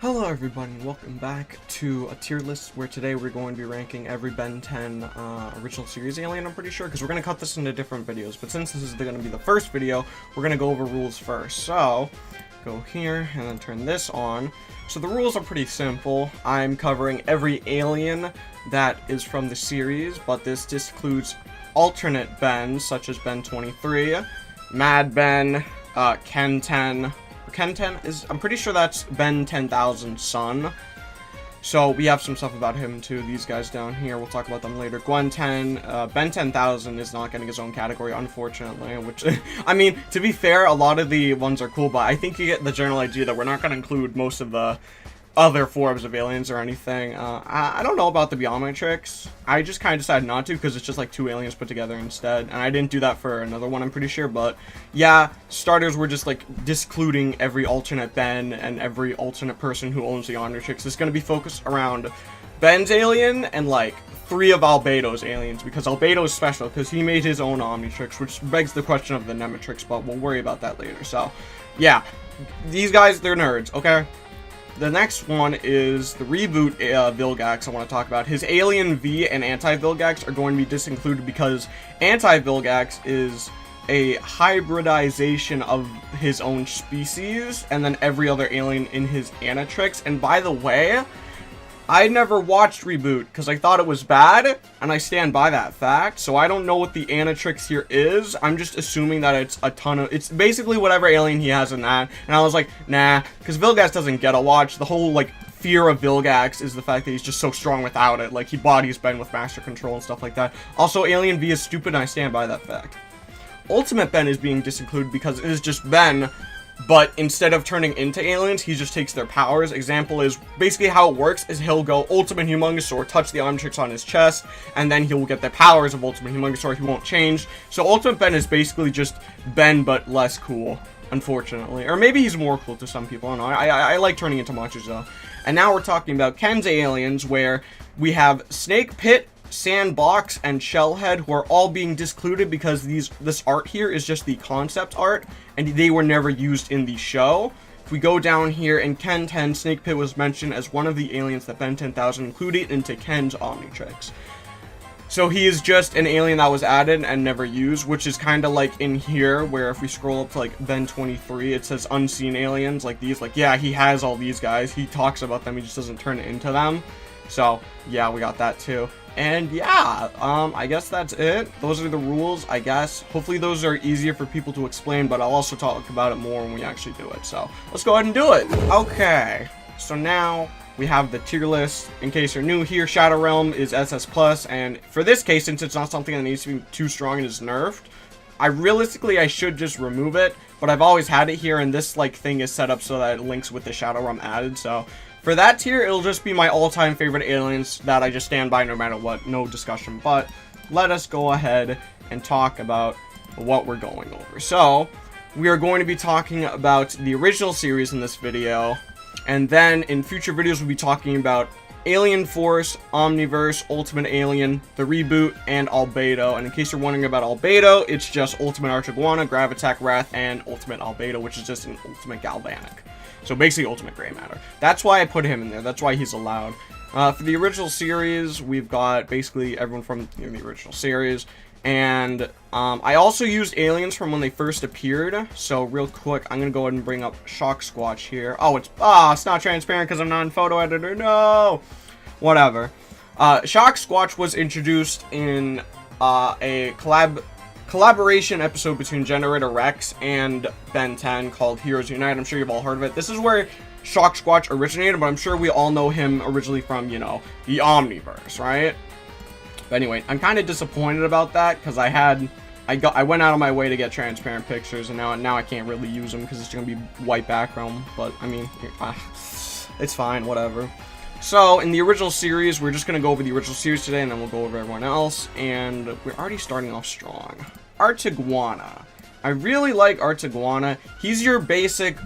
Hello everybody, and welcome back to a tier list where today we're going to be ranking every Ben 10 original series alien, I'm pretty sure, because we're going to cut this into different videos. But since this is going to be the first video, we're going to go over rules first. So, go here, and then turn this on. So the rules are pretty simple. I'm covering every alien that is from the series, but this includes alternate Bens, such as Ben 23, Mad Ben, Ken 10, Ken 10 is, I'm pretty sure that's Ben 10,000's son. So we have some stuff about him too. These guys down here, we'll talk about them later. Gwen 10, Ben 10,000 is not getting his own category, unfortunately. Which, I mean, to be fair, a lot of the ones are cool, but I think you get the general idea that we're not going to include most of the other forms of aliens or anything. I don't know about the Omniverse. I just kind of decided not to because it's just like two aliens put together instead, and I didn't do that for another one, I'm pretty sure. But yeah, starters were just like discluding every alternate Ben and every alternate person who owns the Omniverse. It's going to be focused around Ben's alien and like 3 of Albedo's aliens, because Albedo is special because he made his own Omniverse, which begs the question of the Nematrix, but we'll worry about that later. So yeah, these guys, they're nerds, okay? The next one is the Reboot Vilgax I want to talk about. His Alien V and Anti-Vilgax are going to be disincluded because Anti-Vilgax is a hybridization of his own species and then every other alien in his Anatrix. And by the way, I never watched Reboot because I thought it was bad, and I stand by that fact. So I don't know what the Anatrix here is. I'm just assuming that it's a ton of, it's basically whatever alien he has in that. And I was like, nah, because Vilgax doesn't get a watch. The whole like fear of Vilgax is the fact that he's just so strong without it. Like he bodies Ben with master control and stuff like that. Also, Alien V is stupid, and I stand by that fact. Ultimate Ben is being disincluded because it is just Ben, but instead of turning into aliens, he just takes their powers. Example is, basically how it works is he'll go Ultimate Humongosaur, touch the Omnitrix on his chest, and then he'll get the powers of Ultimate Humongosaur. He won't change. So Ultimate Ben is basically just Ben, but less cool, unfortunately. Or maybe he's more cool to some people, I don't know. I like turning into monsters, though. And now we're talking about Ken's aliens, where we have Snake Pit, Sandbox, and Shellhead, who are all being discluded because this art here is just the concept art, and they were never used in the show. If we go down here, in Ken 10, Snake Pit was mentioned as one of the aliens that Ben 10,000 included into Ken's Omnitrix. So he is just an alien that was added and never used, which is kind of like in here, where if we scroll up to like Ben 23, it says unseen aliens, like these, like, yeah, he has all these guys, he talks about them, he just doesn't turn it into them. So yeah, we got that too. And yeah, I guess that's it. Those are the rules, I guess. Hopefully those are easier for people to explain, but I'll also talk about it more when we actually do it. So let's go ahead and do it. Okay, so now we have the tier list. In case you're new here, Shadow Realm is SS+, and for this case, since it's not something that needs to be too strong and is nerfed, I should just remove it, but I've always had it here, and this like thing is set up so that it links with the Shadow Realm added. So for that tier, it'll just be my all-time favorite aliens that I just stand by no matter what, no discussion. But let us go ahead and talk about what we're going over. So we are going to be talking about the original series in this video, and then in future videos we'll be talking about Alien Force, Omniverse, Ultimate Alien, the Reboot, and Albedo. And in case you're wondering about Albedo, it's just Ultimate Archiguana, Gravitac Wrath, and Ultimate Albedo, which is just an Ultimate Galvanic. So basically Ultimate Gray Matter. That's why I put him in there. That's why he's allowed. For the original series, we've got basically everyone from the original series. And I also used aliens from when they first appeared. So real quick, I'm going to go ahead and bring up Shock Squatch here. Oh, it's not transparent because I'm not in photo editor. No! Whatever. Shock Squatch was introduced in a collaboration episode between Generator Rex and Ben 10 called Heroes Unite. I'm sure you've all heard of it. This is where Shock Squatch originated, but I'm sure we all know him originally from, you know, the Omniverse, right? But anyway, I'm kind of disappointed about that because I went out of my way to get transparent pictures, and now I can't really use them because it's going to be white background. But I mean, it's fine, whatever. So in the original series, we're just going to go over the original series today, and then we'll go over everyone else. And we're already starting off strong. Artiguana. I really like Artiguana. He's your basic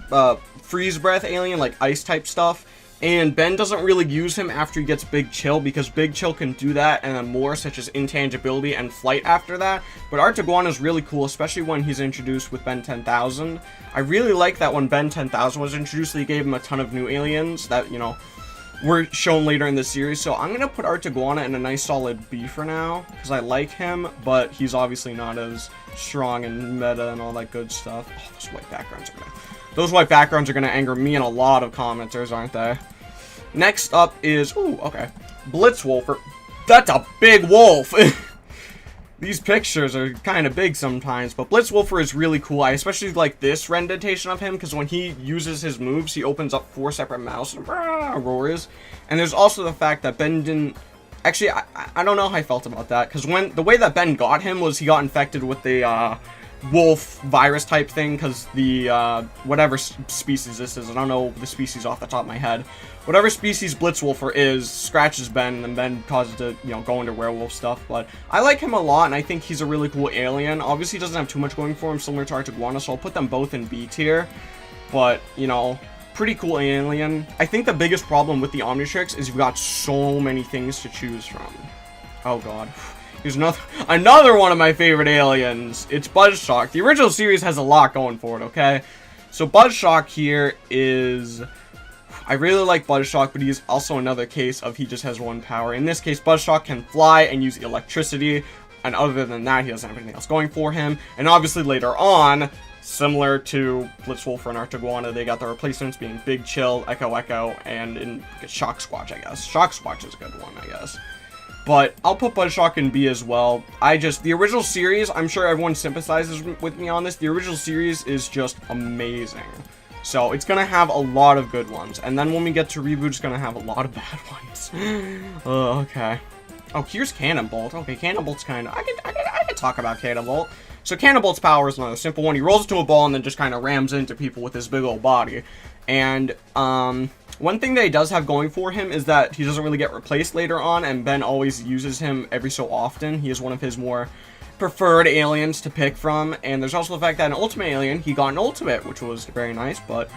freeze breath alien, like ice type stuff. And Ben doesn't really use him after he gets Big Chill, because Big Chill can do that and then more, such as intangibility and flight after that. But Artiguana is really cool, especially when he's introduced with Ben 10,000. I really like that when Ben 10,000 was introduced, they gave him a ton of new aliens that, you know, were shown later in the series. So I'm going to put Artiguana in a nice solid B for now, because I like him, but he's obviously not as strong and meta and all that good stuff. Oh, those white backgrounds are gonna anger me and a lot of commenters, aren't they? Next up is, ooh, okay, Blitzwolfer. That's a big wolf. These pictures are kind of big sometimes, but Blitzwolfer is really cool. I especially like this rendition of him, because when he uses his moves, he opens up 4 separate mouths and roars. And there's also the fact that Ben didn't... Actually, I don't know how I felt about that, because when the way that Ben got him was he got infected with the wolf virus type thing, because the whatever species this is, I don't know the species off the top of my head, whatever species Blitzwolfer is scratches Ben, and Ben causes to, you know, go into werewolf stuff. But I like him a lot, and I think he's a really cool alien. Obviously he doesn't have too much going for him, similar to Artiguana, so I'll put them both in B tier. But, you know, pretty cool alien. I think the biggest problem with the Omnitrix is you've got so many things to choose from. Oh god. Here's another one of my favorite aliens. It's Buzzshock. The original series has a lot going for it, okay? So Buzzshock here is... I really like Buzzshock, but he's also another case of he just has one power. In this case, Buzzshock can fly and use electricity, and other than that, he doesn't have anything else going for him. And obviously later on, similar to Blitzwolfer and Artiguana, they got the replacements being Big Chill, Echo Echo, and Shock Squatch, I guess. Shock Squatch is a good one, I guess. But I'll put Buzzshock in B as well. The original series, I'm sure everyone sympathizes with me on this. The original series is just amazing. So it's going to have a lot of good ones. And then when we get to Reboot, it's going to have a lot of bad ones. Okay. Oh, here's Cannonbolt. Okay, Cannonbolt's kind of... I could talk about Cannonbolt. So Cannonbolt's power is another simple one. He rolls into a ball and then just kind of rams into people with his big old body. And, one thing that he does have going for him is that he doesn't really get replaced later on, and Ben always uses him every so often. He is one of his more preferred aliens to pick from, and there's also the fact that an Ultimate alien, he got an Ultimate, which was very nice, but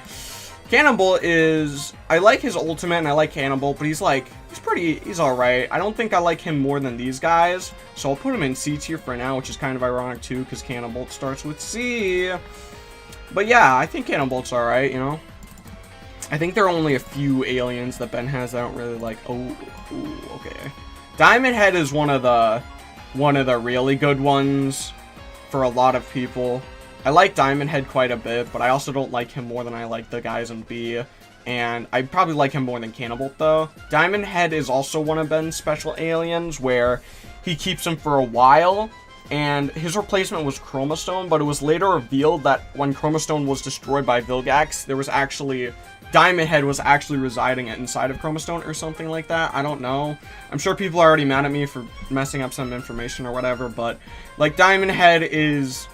Cannonbolt is... I like his Ultimate, and I like Cannonbolt, but he's alright. I don't think I like him more than these guys, so I'll put him in C tier for now, which is kind of ironic too, because Cannonbolt starts with C. But yeah, I think Cannonbolt's alright, you know? I think there are only a few aliens that Ben has that I don't really like. Oh, ooh, okay. Diamond Head is one of the really good ones for a lot of people. I like Diamond Head quite a bit, but I also don't like him more than I like the guys in B. And I probably like him more than Cannonbolt, though. Diamond Head is also one of Ben's special aliens, where he keeps him for a while. And his replacement was Chromastone, but it was later revealed that when Chromastone was destroyed by Vilgax, there was actually... Diamond Head was actually residing inside of Chromastone or something like that. I don't know. I'm sure people are already mad at me for messing up some information or whatever, but, like, Diamond Head is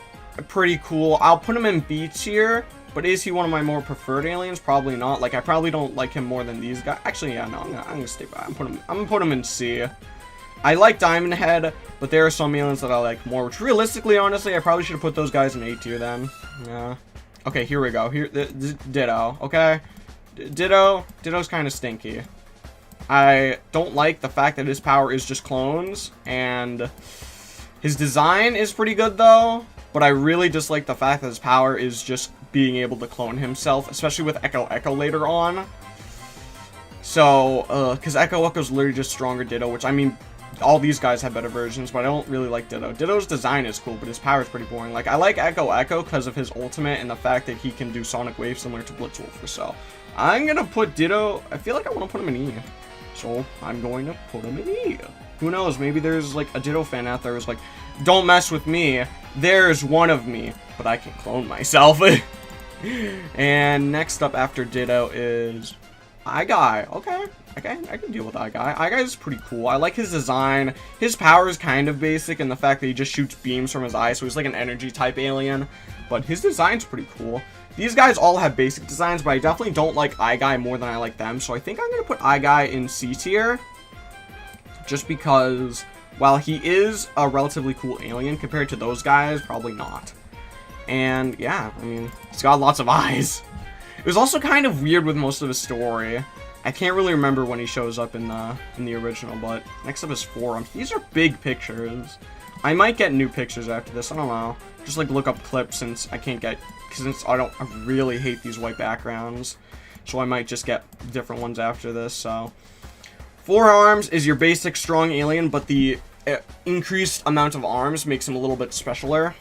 pretty cool. I'll put him in B tier, but is he one of my more preferred aliens? Probably not. Like, I probably don't like him more than these guys. Actually, yeah, no, I'm gonna stay by. I'm gonna put him in C. I like Diamond Head, but there are some aliens that I like more, which realistically, honestly, I probably should have put those guys in A tier then. Yeah. Okay, here we go. Here, Ditto, okay? Ditto's kind of stinky. I don't like the fact that his power is just clones, and his design is pretty good though, but I really dislike the fact that his power is just being able to clone himself, especially with Echo Echo later on. So, because Echo Echo's literally just stronger Ditto, which, I mean, all these guys have better versions, but I don't really like Ditto. Ditto's design is cool, but his power is pretty boring. Like, I like Echo Echo because of his ultimate and the fact that he can do Sonic Wave similar to Blitzwolfer, so I'm gonna put Ditto... I feel like I want to put him in E. So, I'm going to put him in E. Who knows, maybe there's, like, a Ditto fan out there who's like, don't mess with me, there's one of me, but I can clone myself. And next up after Ditto is... iGuy. Okay, I can deal with iGuy. iGuy is pretty cool. I like his design. His power is kind of basic in the fact that he just shoots beams from his eyes, so he's like an energy type alien. But his design's pretty cool. These guys all have basic designs, but I definitely don't like iGuy more than I like them, so I think I'm going to put iGuy in C tier. Just because, while he is a relatively cool alien compared to those guys, probably not. And yeah, I mean, he's got lots of eyes. It was also kind of weird with most of his story. I can't really remember when he shows up in the original, but next up is forearms. These are big pictures. I might get new pictures after this. I don't know. Just like look up clips since I can't get, since I really hate these white backgrounds. So I might just get different ones after this. So forearms is your basic strong alien, but the increased amount of arms makes him a little bit specialer.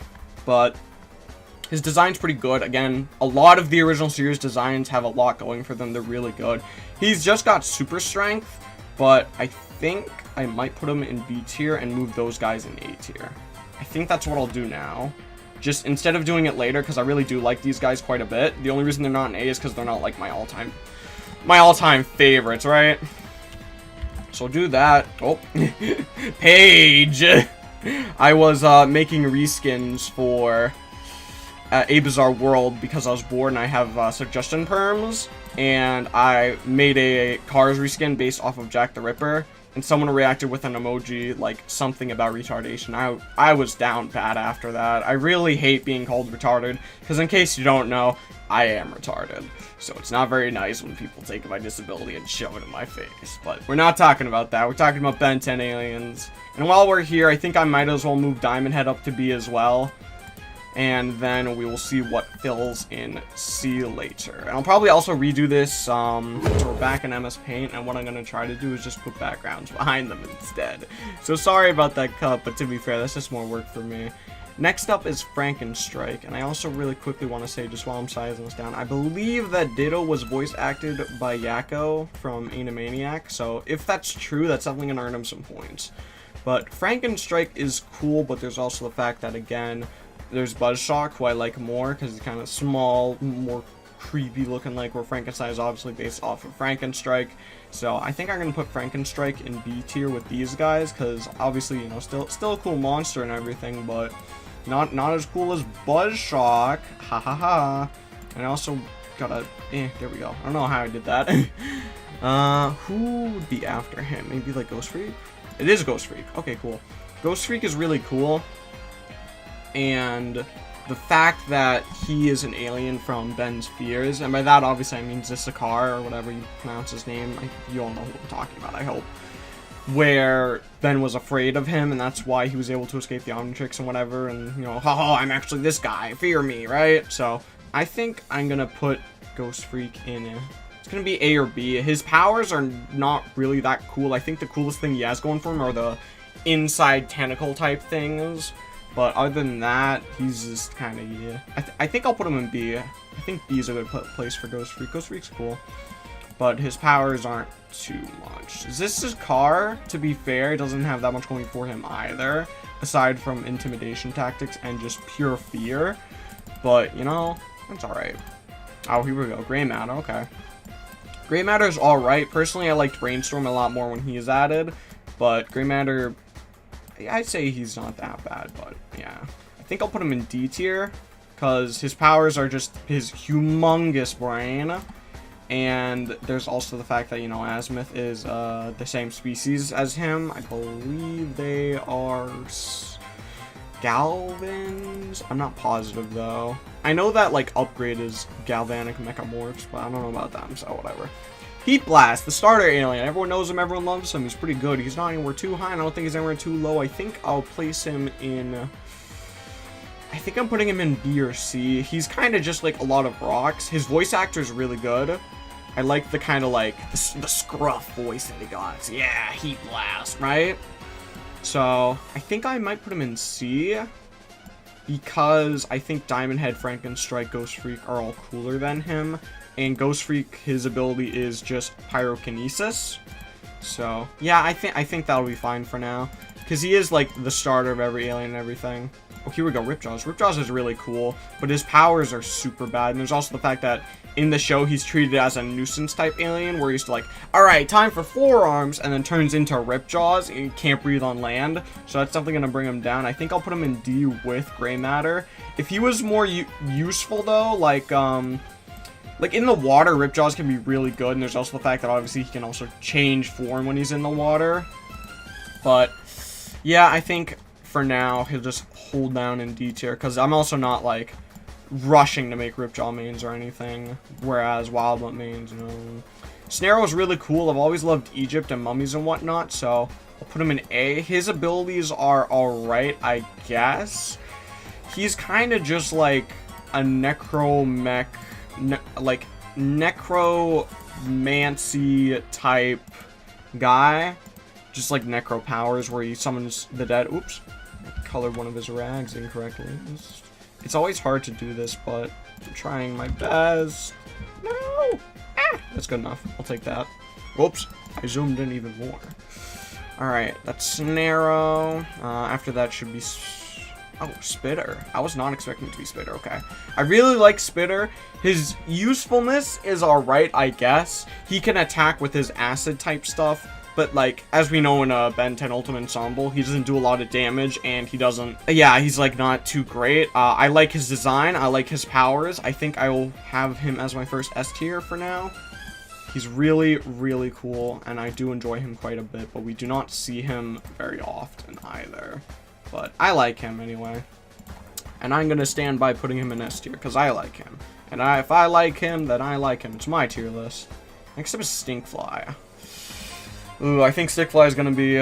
But his design's pretty good. Again, a lot of the original series designs have a lot going for them. They're really good. He's just got super strength, but I think I might put him in B tier and move those guys in A tier. I think that's what I'll do now. Just instead of doing it later, because I really do like these guys quite a bit. The only reason they're not in A is because they're not like my all-time favorites, right? So do that. Oh, Paige. I was making reskins for A Bizarre World because I was bored and I have suggestion perms, and I made a Cars reskin based off of Jack the Ripper, and someone reacted with an emoji like something about retardation. I was down bad after that. I really hate being called retarded because, in case you don't know, I am retarded. So it's not very nice when people take my disability and shove it in my face. But we're not talking about that. We're talking about Ben 10 aliens. And while we're here, I think I might as well move Diamond Head up to B as well. And then we will see what fills in C later. And I'll probably also redo this, so we're back in MS Paint, and what I'm going to try to do is just put backgrounds behind them instead. So sorry about that cut, but to be fair, that's just more work for me. Next up is Frankenstrike, and I also really quickly want to say, just while I'm sizing this down, I believe that Ditto was voice acted by Yakko from Animaniac, so if that's true, that's definitely going to earn him some points. But Frankenstrike is cool, but there's also the fact that, again, there's Buzzshock, who I like more because he's kind of small, more creepy looking, like where Frankenstein is obviously based off of Frankenstrike. So I think I'm going to put Frankenstrike in B tier with these guys because obviously, you know, still a cool monster and everything, but not as cool as Buzzshock. Ha ha ha. And I also gotta, there we go. I don't know how I did that. Who would be after him? Maybe like Ghost Freak? It is Ghost Freak. Okay, cool. Ghost Freak is really cool. And the fact that he is an alien from Ben's Fears, and by that obviously I mean Zissakar, or whatever you pronounce his name, you all know who I'm talking about, I hope, where Ben was afraid of him, and that's why he was able to escape the Omnitrix and whatever, and, you know, haha, I'm actually this guy, fear me, right? So, I think I'm gonna put Ghost Freak in, it's gonna be A or B. His powers are not really that cool. I think the coolest thing he has going for him are the inside tentacle type things. But other than that, he's just kind of, yeah. I think I'll put him in B. I think B is a good place for Ghost Freak. Ghost Freak's cool. But his powers aren't too much. Is this his car? To be fair, he doesn't have that much going for him either. Aside from intimidation tactics and just pure fear. But, you know, that's alright. Oh, here we go. Gray Matter, okay. Gray Matter is alright. Personally, I liked Brainstorm a lot more when he is added. But Gray Matter, I'd say he's not that bad, but yeah. I think I'll put him in D tier, because his powers are just his humongous brain, and there's also the fact that, you know, Azimuth is the same species as him. I believe they are Galvans? I'm not positive, though. I know that, like, Upgrade is Galvanic Mechamorphs, but I don't know about them, so whatever. Heat Blast, the starter alien. Everyone knows him, everyone loves him. He's pretty good. He's not anywhere too high, and I don't think he's anywhere too low. I think I'll place him in, I think I'm putting him in B or C. He's kind of just like a lot of rocks. His voice actor is really good. I like the kind of like, the scruff voice that he got. Yeah, Heat Blast, right? So, I think I might put him in C, because I think Diamond Head, Frankenstrike, Ghost Freak are all cooler than him. And Ghost Freak, his ability is just pyrokinesis. So, yeah, I think that'll be fine for now. Because he is, like, the starter of every alien and everything. Oh, here we go, Ripjaws. Ripjaws is really cool, but his powers are super bad. And there's also the fact that in the show, he's treated as a nuisance-type alien, where he's like, alright, time for forearms, and then turns into Ripjaws, and he can't breathe on land. So that's definitely going to bring him down. I think I'll put him in D with Gray Matter. If he was more useful, though, like in the water, Ripjaws can be really good, and there's also the fact that obviously he can also change form when he's in the water. But, yeah, I think for now, he'll just hold down in D tier, because I'm also not, like, rushing to make Ripjaw mains or anything, whereas Wildmutt mains, you know. Snarrow is really cool. I've always loved Egypt and mummies and whatnot, so I'll put him in A. His abilities are alright, I guess. He's kind of just like a necromancy type guy. Just like necro powers where he summons the dead. Oops. I colored one of his rags incorrectly. It's always hard to do this, but I'm trying my best. No! Ah! That's good enough. I'll take that. Whoops. I zoomed in even more. Alright, that's Snarrow. After that should be... Oh, Spitter. I was not expecting it to be Spitter, okay. I really like Spitter. His usefulness is alright, I guess. He can attack with his acid type stuff, but like, as we know in Ben 10 Ultimate Ensemble, he doesn't do a lot of damage, and he doesn't... Yeah, he's like not too great. I like his design, I like his powers. I think I will have him as my first S tier for now. He's really, really cool, and I do enjoy him quite a bit, but we do not see him very often either. But I like him anyway. And I'm going to stand by putting him in S tier, because I like him. And if I like him, then I like him. It's my tier list. Next up is Stinkfly. Ooh, I think Stinkfly is going to be...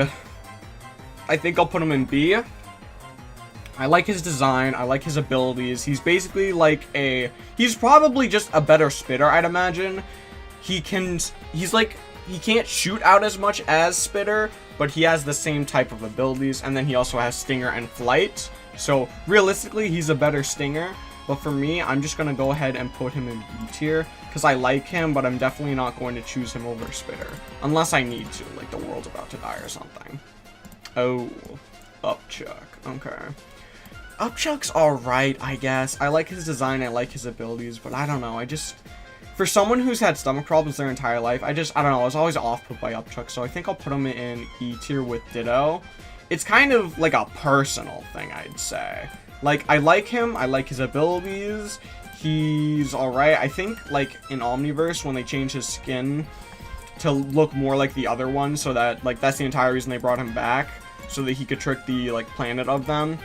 I think I'll put him in B. I like his design. I like his abilities. He's basically like a... He's probably just a better spitter, I'd imagine. He's like... He can't shoot out as much as Spitter, but he has the same type of abilities, and then he also has Stinger and Flight. So, realistically, he's a better Stinger, but for me, I'm just going to go ahead and put him in B tier, because I like him, but I'm definitely not going to choose him over Spitter, unless I need to, like the world's about to die or something. Oh, Upchuck, okay. Upchuck's alright, I guess. I like his design, I like his abilities, but I don't know, for someone who's had stomach problems their entire life, I don't know, I was always off-put by Upchuck, so I think I'll put him in E tier with Ditto. It's kind of like a personal thing, I'd say. Like, I like him, I like his abilities, he's alright. I think, like, in Omniverse, when they changed his skin to look more like the other one, so that, like, that's the entire reason they brought him back, so that he could trick the, like, planet of them.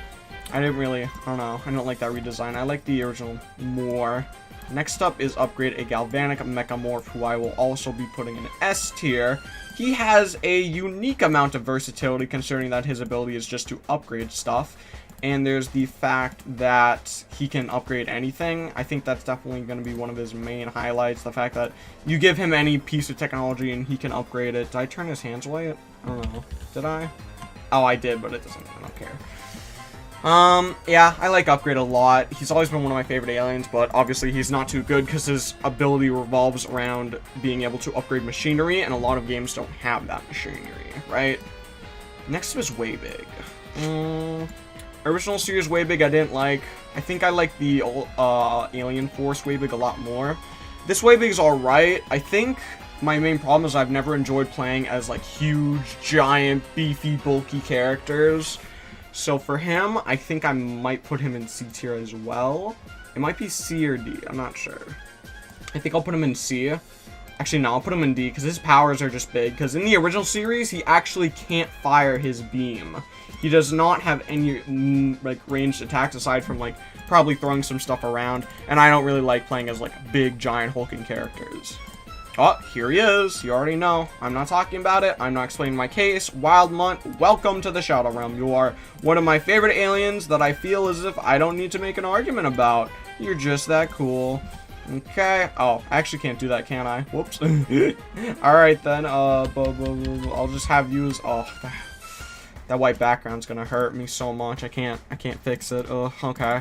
I don't know, I don't like that redesign. I like the original more. Next up is upgrade a Galvanic Mechamorph, who I will also be putting in S tier. He has a unique amount of versatility, considering that his ability is just to upgrade stuff. And there's the fact that he can upgrade anything. I think that's definitely going to be one of his main highlights. The fact that you give him any piece of technology and he can upgrade it. Did I turn his hands away? I don't know. Did I? Oh, I did, but it doesn't. I don't care. Yeah, I like Upgrade a lot. He's always been one of my favorite aliens, but obviously he's not too good because his ability revolves around being able to upgrade machinery, and a lot of games don't have that machinery, right? Next up is Waybig. Original series Waybig I didn't like. I think I like the Alien Force Waybig a lot more. This Waybig is alright. I think my main problem is I've never enjoyed playing as like huge, giant, beefy, bulky characters. So for him, I think I might put him in C tier as well. It might be C or D, I'm not sure. I think I'll put him in C. Actually, no, I'll put him in D, because his powers are just big. Because in the original series, he actually can't fire his beam. He does not have any, like, ranged attacks, aside from, like, probably throwing some stuff around. And I don't really like playing as, like, big, giant, hulking characters. Oh, here he is. You already know. I'm not talking about it. I'm not explaining my case. Wildmunt, welcome to the Shadow Realm. You are one of my favorite aliens that I feel as if I don't need to make an argument about. You're just that cool. Okay. Oh, I actually can't do that, can I? Whoops. Alright then. I'll just have you as... Oh, that white background's gonna hurt me so much. I can't fix it. Oh, okay.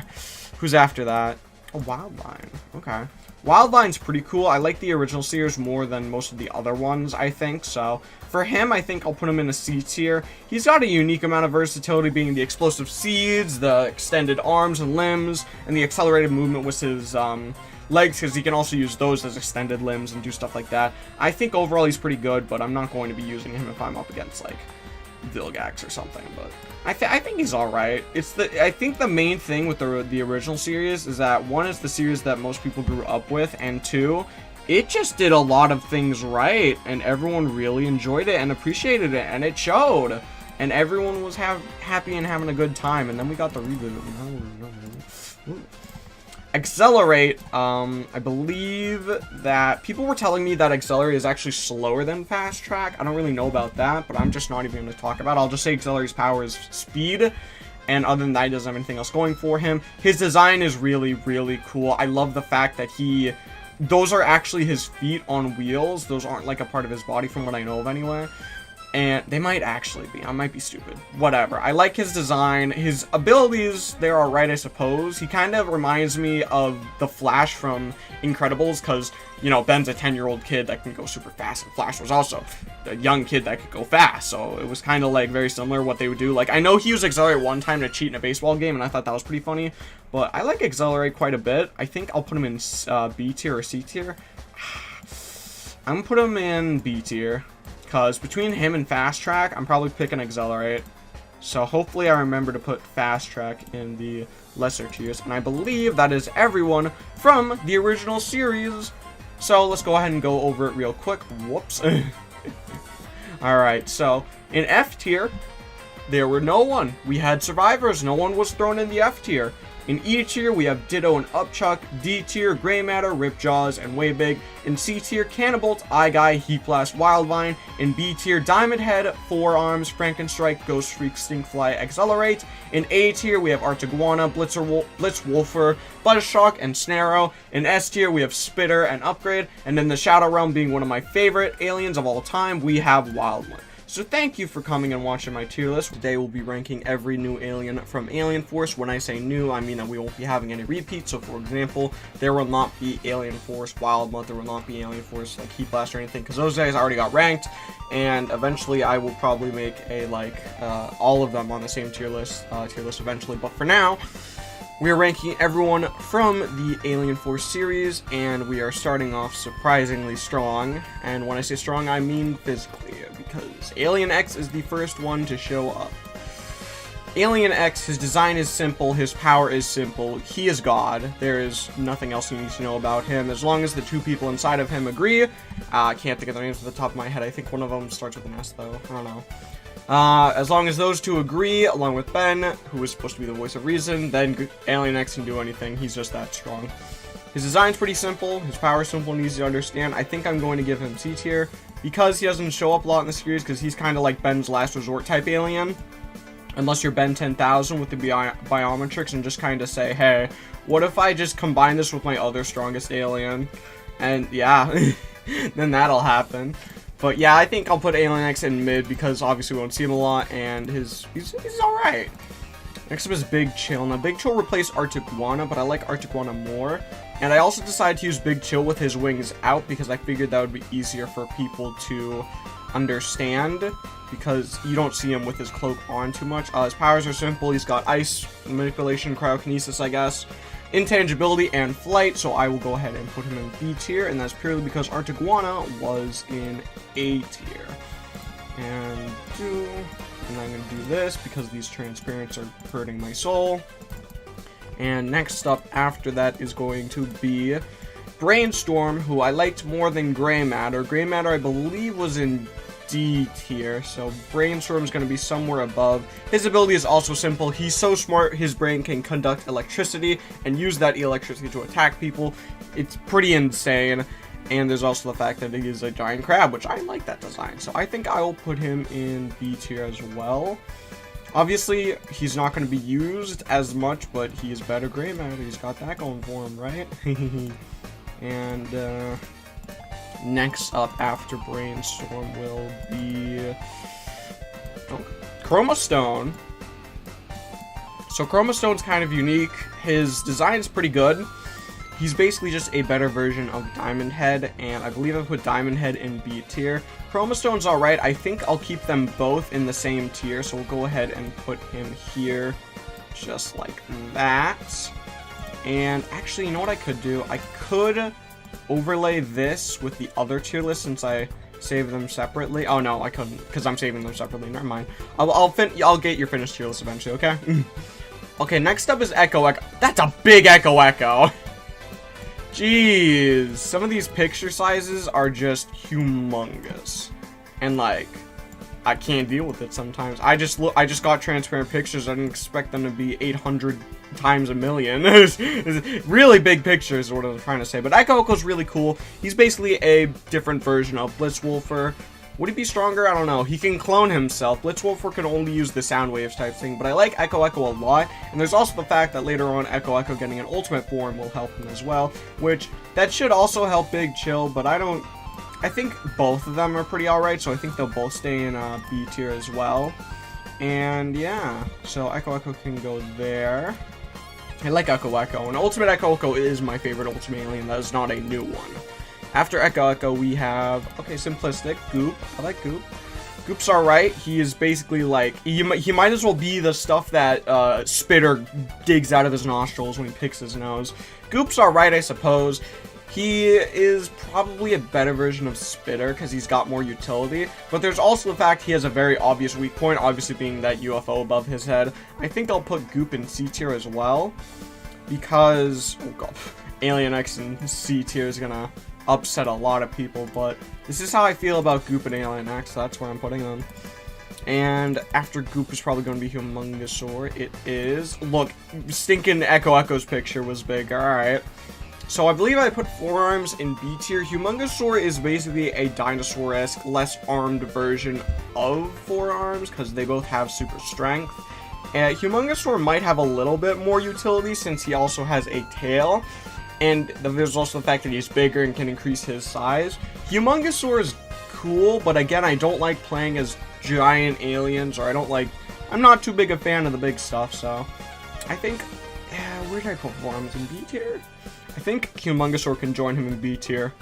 Who's after that? Oh, Wildvine. Okay. Wildvine's pretty cool. I like the original series more than most of the other ones, I think. So, for him, I think I'll put him in a C tier. He's got a unique amount of versatility, being the explosive seeds, the extended arms and limbs, and the accelerated movement with his legs, because he can also use those as extended limbs and do stuff like that. I think overall he's pretty good, but I'm not going to be using him if I'm up against, like, Vilgax or something, but I think he's alright. I think the main thing with the original series is that, one, it's the series that most people grew up with, and two, it just did a lot of things right, and everyone really enjoyed it and appreciated it, and it showed, and everyone was happy and having a good time, and then we got the reboot. Accelerate, I believe that people were telling me that Accelerate is actually slower than Fast Track. I don't really know about that, but I'm just not even going to talk about it. I'll just say Accelerate's power is speed, and other than that, he doesn't have anything else going for him. His design is really, really cool. I love the fact that those are actually his feet on wheels. Those aren't like a part of his body from what I know of anyway. And they might actually be. I might be stupid. Whatever. I like his design. His abilities, they're alright, I suppose. He kind of reminds me of the Flash from Incredibles, because, you know, Ben's a 10-year-old kid that can go super fast, and Flash was also a young kid that could go fast, so it was kind of, like, very similar what they would do. Like, I know he used Accelerate one time to cheat in a baseball game, and I thought that was pretty funny, but I like Accelerate quite a bit. I think I'll put him in B tier or C tier. I'm gonna put him in B tier. Because between him and Fast Track, I'm probably picking Accelerate. So hopefully I remember to put Fast Track in the lesser tiers. And I believe that is everyone from the original series. So let's go ahead and go over it real quick. Whoops. Alright, so in F tier, there were no one. We had survivors. No one was thrown in the F tier. In E tier, we have Ditto and Upchuck. D tier, Grey Matter, Ripjaws, and Way Big. In C tier, Cannobolt, Eye Guy, Heat Blast, Wildvine. In B tier, Diamond Head, Forearms, Frankenstrike, Ghost Freak, Stinkfly, Accelerate. In A tier, we have Artiguana, Blitzwolfer, Buzzshock, and Snarrow. In S tier, we have Spitter and Upgrade. And in the Shadow Realm, being one of my favorite aliens of all time, we have Wildland. So thank you for coming and watching my tier list. Today we'll be ranking every new alien from Alien Force. When I say new, I mean that we won't be having any repeats. So for example, there will not be Alien Force Wildmouth, there will not be Alien Force like Heat Blast or anything, because those guys already got ranked. And eventually I will probably make a all of them on the same tier list eventually. But for now, we are ranking everyone from the Alien Force series, and we are starting off surprisingly strong. And when I say strong, I mean physically, because Alien X is the first one to show up. Alien X, his design is simple, his power is simple, he is God. There is nothing else you need to know about him, as long as the two people inside of him agree. I can't think of their names off the top of my head. I think one of them starts with an S, though. I don't know. As long as those two agree, along with Ben, who is supposed to be the voice of reason, then Alien X can do anything. He's just that strong. His design's pretty simple. His power is simple and easy to understand. I think I'm going to give him C tier, because he doesn't show up a lot in the series, because he's kind of like Ben's last resort type alien. Unless you're Ben 10,000 with the Biometrics and just kind of say, hey, what if I just combine this with my other strongest alien? And yeah, then that'll happen. But yeah, I think I'll put Alien X in mid, because obviously we won't see him a lot, and he's alright. Next up is Big Chill. Now, Big Chill replaced Artiguana, but I like Artiguana more. And I also decided to use Big Chill with his wings out, because I figured that would be easier for people to understand, because you don't see him with his cloak on too much. His powers are simple. He's got Ice, Manipulation, Cryokinesis, I guess, Intangibility, and Flight, so I will go ahead and put him in B tier, and that's purely because Artiguana was in A tier. And I'm going to do this, because these transparents are hurting my soul. And next up after that is going to be Brainstorm, who I liked more than Grey Matter. Grey Matter, I believe, was in D tier, so Brainstorm is going to be somewhere above. His ability is also simple. He's so smart, his brain can conduct electricity and use that electricity to attack people. It's pretty insane. And there's also the fact that he is a giant crab, which I like that design. So I think I will put him in B tier as well. Obviously, he's not going to be used as much, but he is better Grey Matter. He's got that going for him, right? And next up after Brainstorm will be Chroma Stone. So Chroma Stone's kind of unique. His design is pretty good. He's basically just a better version of Diamond Head, and I believe I put Diamond Head in B tier. Chroma Stone's alright. I think I'll keep them both in the same tier, so we'll go ahead and put him here, just like that. And actually, you know what I could do? I could overlay this with the other tier list, since I saved them separately. Oh no, I couldn't, because I'm saving them separately. Never mind. I'll get your finished tier list eventually, okay? Okay, next up is Echo Echo. That's a big Echo Echo. Jeez, some of these picture sizes are just humongous, and like, I can't deal with it sometimes. I just got transparent pictures. I didn't expect them to be 800 times a million. Really big pictures is what I'm trying to say. But Echo Echo's really cool. He's basically a different version of Blitzwolfer. Would he be stronger? I don't know. He can clone himself. Blitzwolfer can only use the sound waves type thing, but I like Echo Echo a lot. And there's also the fact that later on, Echo Echo getting an ultimate form will help him as well, which that should also help Big Chill, but I think both of them are pretty alright, so I think they'll both stay in B tier as well. And yeah, so Echo Echo can go there. I like Echo Echo, and Ultimate Echo Echo is my favorite Ultimate Alien. That is not a new one. After Echo Echo, we have, okay, simplistic, Goop. I like Goop. Goop's alright. He is basically like, he might as well be the stuff that Spitter digs out of his nostrils when he picks his nose. Goop's alright, I suppose. He is probably a better version of Spitter because he's got more utility, but there's also the fact he has a very obvious weak point, obviously being that UFO above his head. I think I'll put Goop in C tier as well because, oh god, Alien X in C tier is gonna upset a lot of people, but this is how I feel about Goop and Alien X, so that's where I'm putting them. And after Goop is probably going to be Humongosaur. It is. Look, stinking Echo Echo's picture was big. Alright. So I believe I put Forearms in B tier. Humongosaur is basically a dinosaur-esque, less armed version of Forearms, because they both have super strength. Humongosaur might have a little bit more utility since he also has a tail. And there's also the fact that he's bigger and can increase his size. Humongosaur is cool, but again, I don't like playing as giant aliens, or I'm not too big a fan of the big stuff, so I think, where did I put Forearms in B tier? I think Humongosaur can join him in B tier.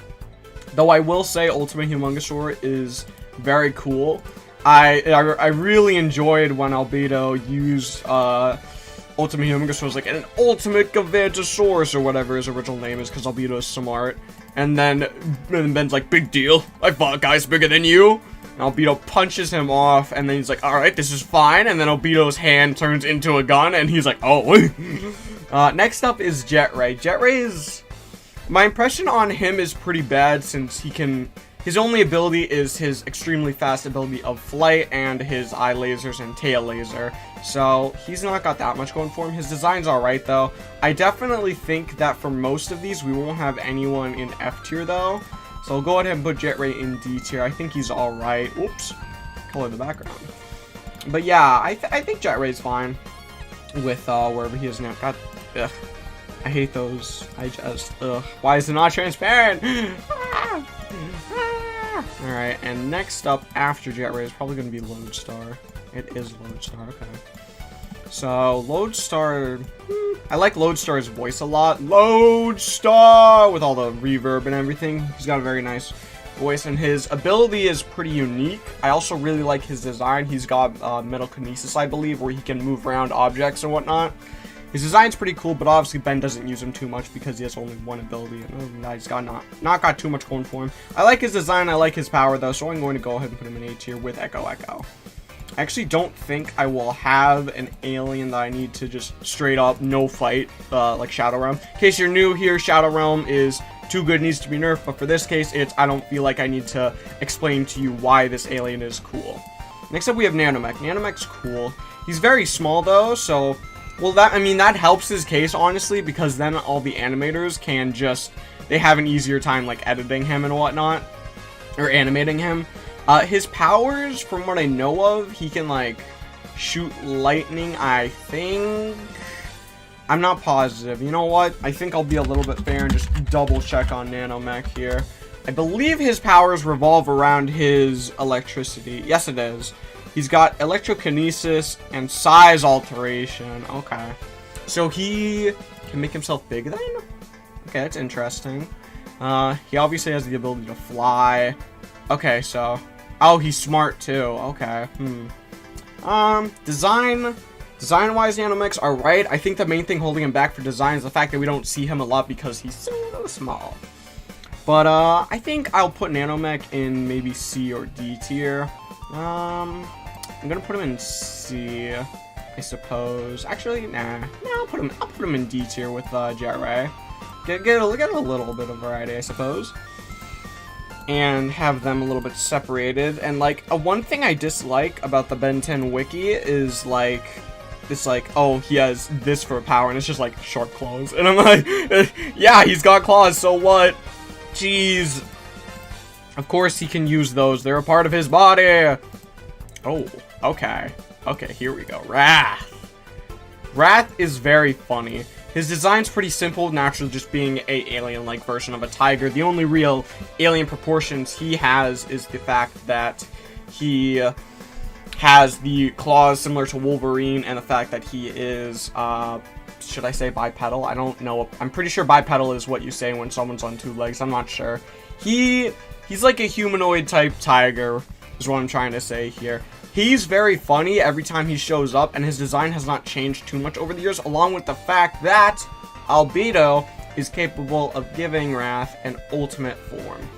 Though I will say Ultimate Humongosaur is very cool. I really enjoyed when Albedo used, Ultimate Humongosaur was like an Ultimate Gigantosaurus or whatever his original name is, because Albedo is smart. And then Ben's like, big deal, I fought guys bigger than you. And Albedo punches him off, and then he's like, alright, this is fine. And then Albedo's hand turns into a gun, and he's like, oh. Next up is Jet Ray. Jet Ray is, my impression on him is pretty bad since his only ability is his extremely fast ability of flight and his eye lasers and tail laser. So he's not got that much going for him. His design's alright though. I definitely think that for most of these we won't have anyone in F tier though. So I'll go ahead and put Jet Ray in D tier. I think he's alright. Oops. Color the background. But yeah, I think Jet Ray's fine with wherever he is now. God, ugh. I hate those. Why is it not transparent? Alright, and next up after Jet Ray is probably going to be Lodestar. It is Lodestar, okay. So, Lodestar, I like Lodestar's voice a lot. Lodestar! With all the reverb and everything. He's got a very nice voice, and his ability is pretty unique. I also really like his design. He's got metal kinesis, I believe, where he can move around objects and whatnot. His design's pretty cool, but obviously Ben doesn't use him too much because he has only one ability, and he's got not got too much going for him. I like his design, I like his power though, so I'm going to go ahead and put him in A tier with Echo Echo. I actually don't think I will have an alien that I need to just straight up no fight, like Shadow Realm. In case you're new here, Shadow Realm is too good, needs to be nerfed, but for this case, I don't feel like I need to explain to you why this alien is cool. Next up we have Nanomech. Nanomech's cool. He's very small though, so, well, that helps his case, honestly, because then all the animators can they have an easier time, like, editing him and whatnot, or animating him. His powers, from what I know of, he can, like, shoot lightning, I think. I'm not positive. You know what? I think I'll be a little bit fair and just double check on Nanomech here. I believe his powers revolve around his electricity. Yes, it is. He's got electrokinesis and size alteration. Okay. So he can make himself big then? Okay, that's interesting. He obviously has the ability to fly. Okay, so... oh, he's smart too. Okay. Design-wise, Nanomechs are right. I think the main thing holding him back for design is the fact that we don't see him a lot because he's so small. But, I think I'll put Nanomech in maybe C or D tier. I'm gonna put him in C, I suppose. Actually, nah. I'll put him in D tier with Jet Ray. Get a little bit of variety, I suppose. And have them a little bit separated. And like one thing I dislike about the Ben 10 wiki is like it's like, oh, he has this for power, and it's just like shark claws. And I'm like, yeah, he's got claws, so what? Jeez. Of course he can use those. They're a part of his body. Oh, okay. Okay, here we go. Wrath. Wrath is very funny. His design's pretty simple, naturally just being a alien-like version of a tiger. The only real alien proportions he has is the fact that he has the claws similar to Wolverine, and the fact that he is, should I say bipedal? I don't know. I'm pretty sure bipedal is what you say when someone's on two legs. I'm not sure. He's like a humanoid type tiger, is what I'm trying to say here. He's very funny every time he shows up, and his design has not changed too much over the years, along with the fact that Albedo is capable of giving Wrath an ultimate form.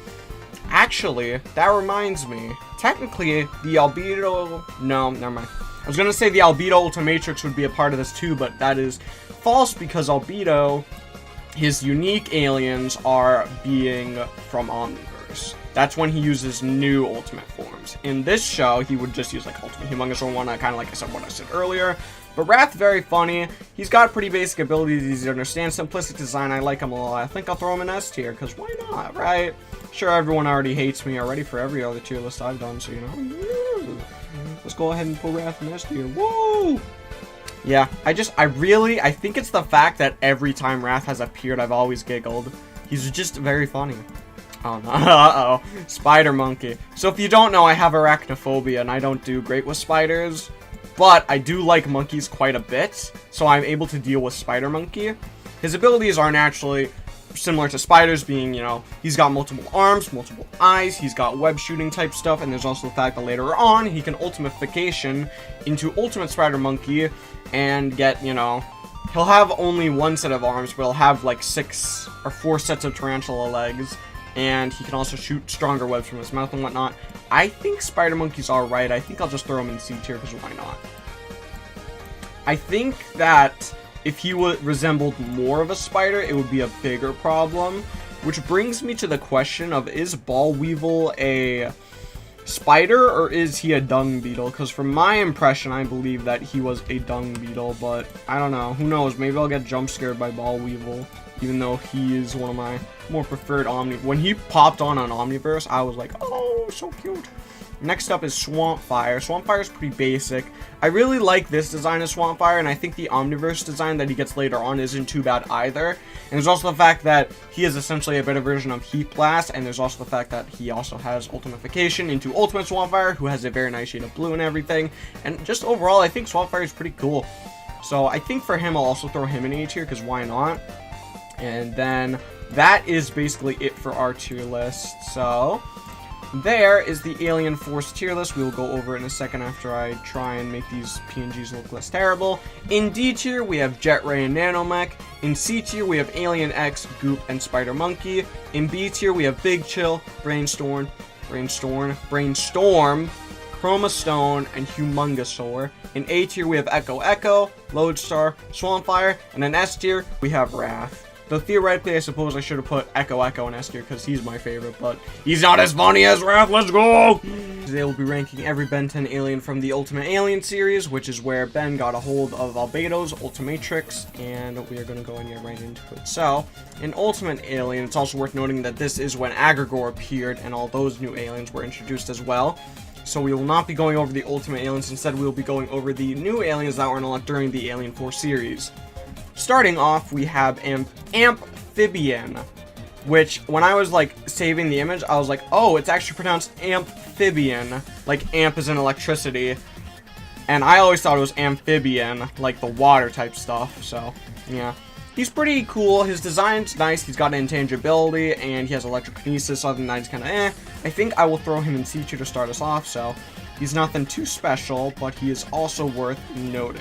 Actually, that reminds me, technically, the Albedo... No, never mind. I was going to say the Albedo Ultimatrix would be a part of this too, but that is false because Albedo, his unique aliens are being from Omniverse. That's when he uses new ultimate forms. In this show, he would just use like Ultimate Humongous or one, kind of like I said, what I said earlier. But Wrath, very funny. He's got pretty basic abilities, easy to understand, simplistic design. I like him a lot. I think I'll throw him an S tier, because why not, right? Sure, everyone already hates me already for every other tier list I've done, so you know. Let's go ahead and put Wrath in S tier. Woo! Yeah, I think it's the fact that every time Wrath has appeared, I've always giggled. He's just very funny. Oh no, uh-oh. Spider monkey. So if you don't know, I have arachnophobia and I don't do great with spiders, but I do like monkeys quite a bit, so I'm able to deal with spider monkey. His abilities are naturally similar to spiders, being, you know, he's got multiple arms, multiple eyes, he's got web shooting type stuff, and there's also the fact that later on, he can ultimatification into ultimate spider monkey and get, you know, he'll have only one set of arms, but he'll have like 6 or 4 sets of tarantula legs. And he can also shoot stronger webs from his mouth and whatnot. I think Spider Monkey's alright. I think I'll just throw him in C tier, because why not? I think that if he resembled more of a spider, it would be a bigger problem. Which brings me to the question of, is Ball Weevil a spider, or is he a dung beetle? Because from my impression, I believe that he was a dung beetle, but I don't know. Who knows? Maybe I'll get jump scared by Ball Weevil. Even though he is one of my more preferred Omni. When he popped on Omniverse, I was like, oh, so cute. Next up is Swampfire. Swampfire is pretty basic. I really like this design of Swampfire, and I think the Omniverse design that he gets later on isn't too bad either. And there's also the fact that he is essentially a better version of Heat Blast, and there's also the fact that he also has ultimatification into Ultimate Swampfire, who has a very nice shade of blue and everything. And just overall, I think Swampfire is pretty cool. So I think for him, I'll also throw him in A tier, because why not? And then that is basically it for our tier list. So there is the Alien Force tier list. We will go over it in a second after I try and make these PNGs look less terrible. In D tier, we have Jet Ray and Nanomech. In C tier, we have Alien X, Goop, and Spider Monkey. In B tier, we have Big Chill, Brainstorm, Chroma Stone, and Humongosaur. In A tier, we have Echo, Lodestar, Swampfire, and in S tier, we have Wrath. Though theoretically, I suppose I should have put Echo in S tier because he's my favorite, but he's not as funny as Wrath. Let's go! Today we'll be ranking every Ben 10 alien from the Ultimate Alien series, which is where Ben got a hold of Albedo's Ultimatrix, and we are going to go and get right into it. So, in Ultimate Alien, it's also worth noting that this is when Agrigor appeared, and all those new aliens were introduced as well. So we will not be going over the Ultimate Aliens, instead we will be going over the new aliens that were unlocked during the Alien 4 series. Starting off, we have Amphibian, which, when I was, like, saving the image, I was like, oh, it's actually pronounced Amphibian, like amp is in electricity, and I always thought it was amphibian, like the water type stuff, so, yeah. He's pretty cool, his design's nice, he's got intangibility, and he has electrokinesis, other than that, he's kind of I think I will throw him in C tier to start us off, so he's nothing too special, but he is also worth noting.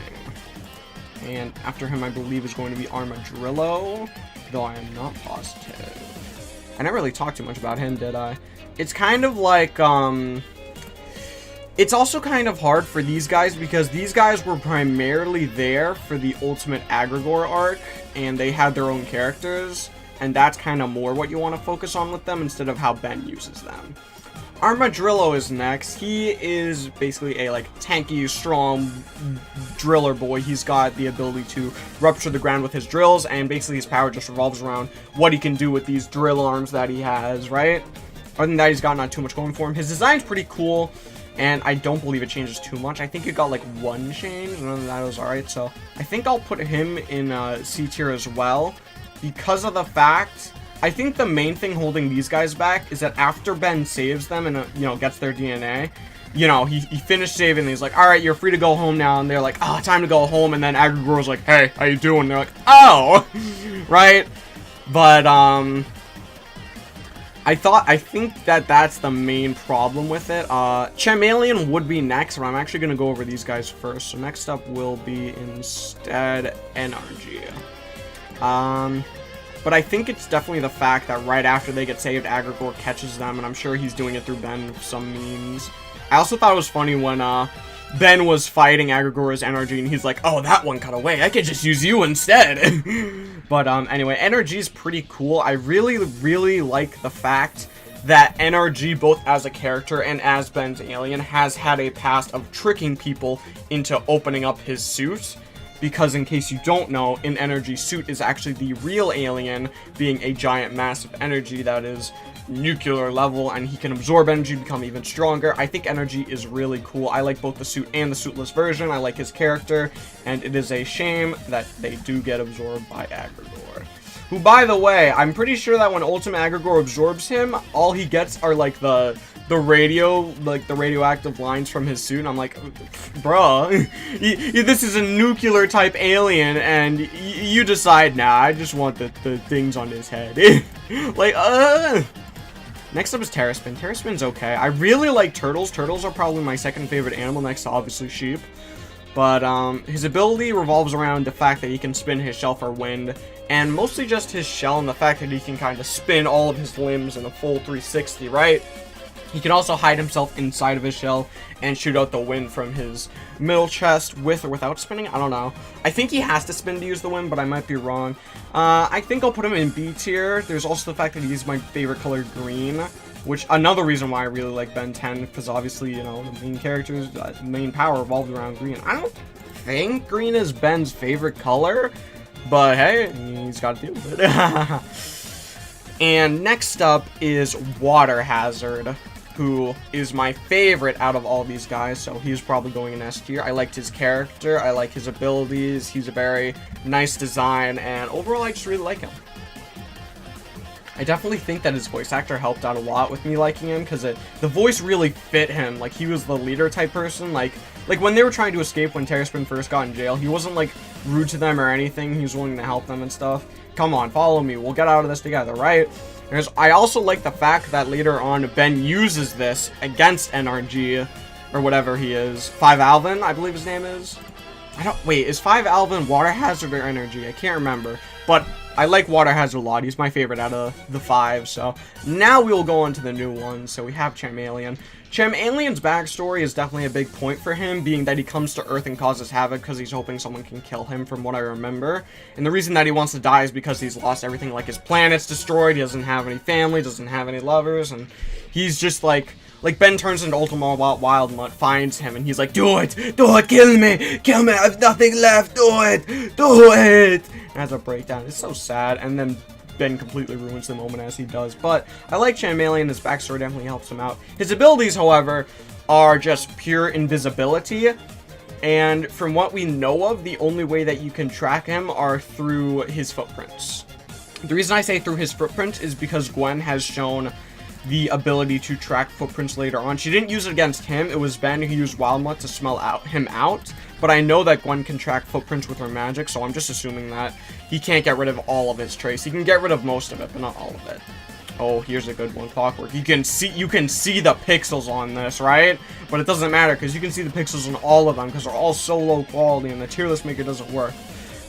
And after him, I believe, is going to be Armadillo, though I am not positive. I never really talked too much about him, did I? It's kind of like, it's also kind of hard for these guys, because these guys were primarily there for the Ultimate Agrigor arc, and they had their own characters, and that's kind of more what you want to focus on with them, instead of how Ben uses them. Armadillo is next. He is basically a like tanky, strong driller boy. He's got the ability to rupture the ground with his drills, and basically his power just revolves around what he can do with these drill arms that he has, right? Other than that, he's got not too much going for him. His design's pretty cool, and I don't believe it changes too much. I think it got like one change, and other than that, it was alright. So I think I'll put him in C tier as well, because of the fact, I think the main thing holding these guys back is that after Ben saves them and, you know, gets their DNA, you know, he finished saving and he's like, alright, you're free to go home now. And they're like, oh, time to go home. And then Agrigor's like, hey, how you doing? And they're like, oh, right? But, I think that that's the main problem with it. Chameleon would be next, but I'm actually going to go over these guys first. So next up will be instead NRG. But I think it's definitely the fact that right after they get saved, Agrigor catches them, and I'm sure he's doing it through Ben with some means. I also thought it was funny when Ben was fighting Agrigor's NRG, and he's like, oh, that one got away. I could just use you instead. But anyway, NRG is pretty cool. I really, really like the fact that NRG, both as a character and as Ben's alien, has had a past of tricking people into opening up his suit. Because in case you don't know, an energy suit is actually the real alien, being a giant massive energy that is nuclear level, and he can absorb energy, become even stronger. I think energy is really cool. I like both the suit and the suitless version. I like his character, and it is a shame that they do get absorbed by Agrigor. Who, by the way, I'm pretty sure that when Ultimate Agrigor absorbs him, all he gets are like the radioactive lines from his suit, and I'm like, bruh, this is a nuclear type alien, and you decide, nah, I just want the things on his head. Like, Next up is Terraspin. Terraspin's okay. I really like turtles. Turtles are probably my second favorite animal, next to obviously sheep. But his ability revolves around the fact that he can spin his shell for wind, and mostly just his shell and the fact that he can kind of spin all of his limbs in a full 360, right? He can also hide himself inside of his shell and shoot out the wind from his middle chest with or without spinning. I don't know. I think he has to spin to use the wind, but I might be wrong. I think I'll put him in B tier. There's also the fact that he's my favorite color, green, which another reason why I really like Ben 10, because obviously, you know, the main character's main power revolved around green. I don't think green is Ben's favorite color, but hey, he's got to deal with it. And next up is Water Hazard, who is my favorite out of all these guys, so he's probably going in S tier. I liked his character, I like his abilities, he's a very nice design, and overall I just really like him. I definitely think that his voice actor helped out a lot with me liking him, because the voice really fit him. Like, he was the leader type person. Like when they were trying to escape when Terraspin first got in jail, he wasn't like rude to them or anything. He was willing to help them and stuff. Come on, follow me, we'll get out of this together, right? I also like the fact that later on Ben uses this against NRG, or whatever he is. 5 Alvin, I believe his name is. Wait, is 5 Alvin Water Hazard or Energy? I can't remember. But I like Water Hazard a lot. He's my favorite out of the 5. So now we will go on to the new ones. So we have Chameleon. Chamelion's backstory is definitely a big point for him, being that he comes to Earth and causes havoc because he's hoping someone can kill him, from what I remember. And the reason that he wants to die is because he's lost everything. Like, his planet's destroyed, he doesn't have any family, doesn't have any lovers, and he's just like Ben turns into Ultimate Wildmutt, finds him, and he's like, do it, kill me, I have nothing left, do it, and has a breakdown. It's so sad, and then Ben completely ruins the moment as he does. But I like Chameleon, his backstory definitely helps him out. His abilities, however, are just pure invisibility, and from what we know of, the only way that you can track him are through his footprints. The reason I say through his footprint is because Gwen has shown the ability to track footprints later on. She didn't use it against him, it was Ben who used Wildmutt to smell him out, but I know that Gwen can track footprints with her magic, so I'm just assuming that he can't get rid of all of his trace. He can get rid of most of it, but not all of it. Oh, here's a good one, Clockwork. You can see the pixels on this, right? But it doesn't matter, because you can see the pixels on all of them, because they're all so low quality, and the tier list maker doesn't work.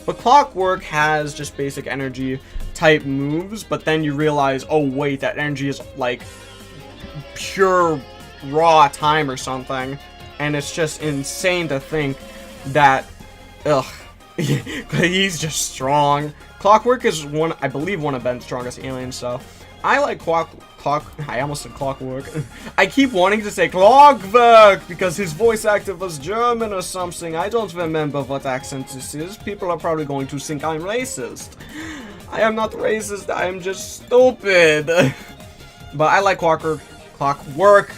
But Clockwork has just basic energy type moves, but then you realize, oh wait, that energy is like pure raw time or something, and it's just insane to think that, he's just strong. Clockwork is I believe one of Ben's strongest aliens, so I like I almost said clockwork. I keep wanting to say clockwork because his voice actor was German or something. I don't remember what accent this is. People are probably going to think I'm racist. I am not racist, I am just stupid. But I like clockwork.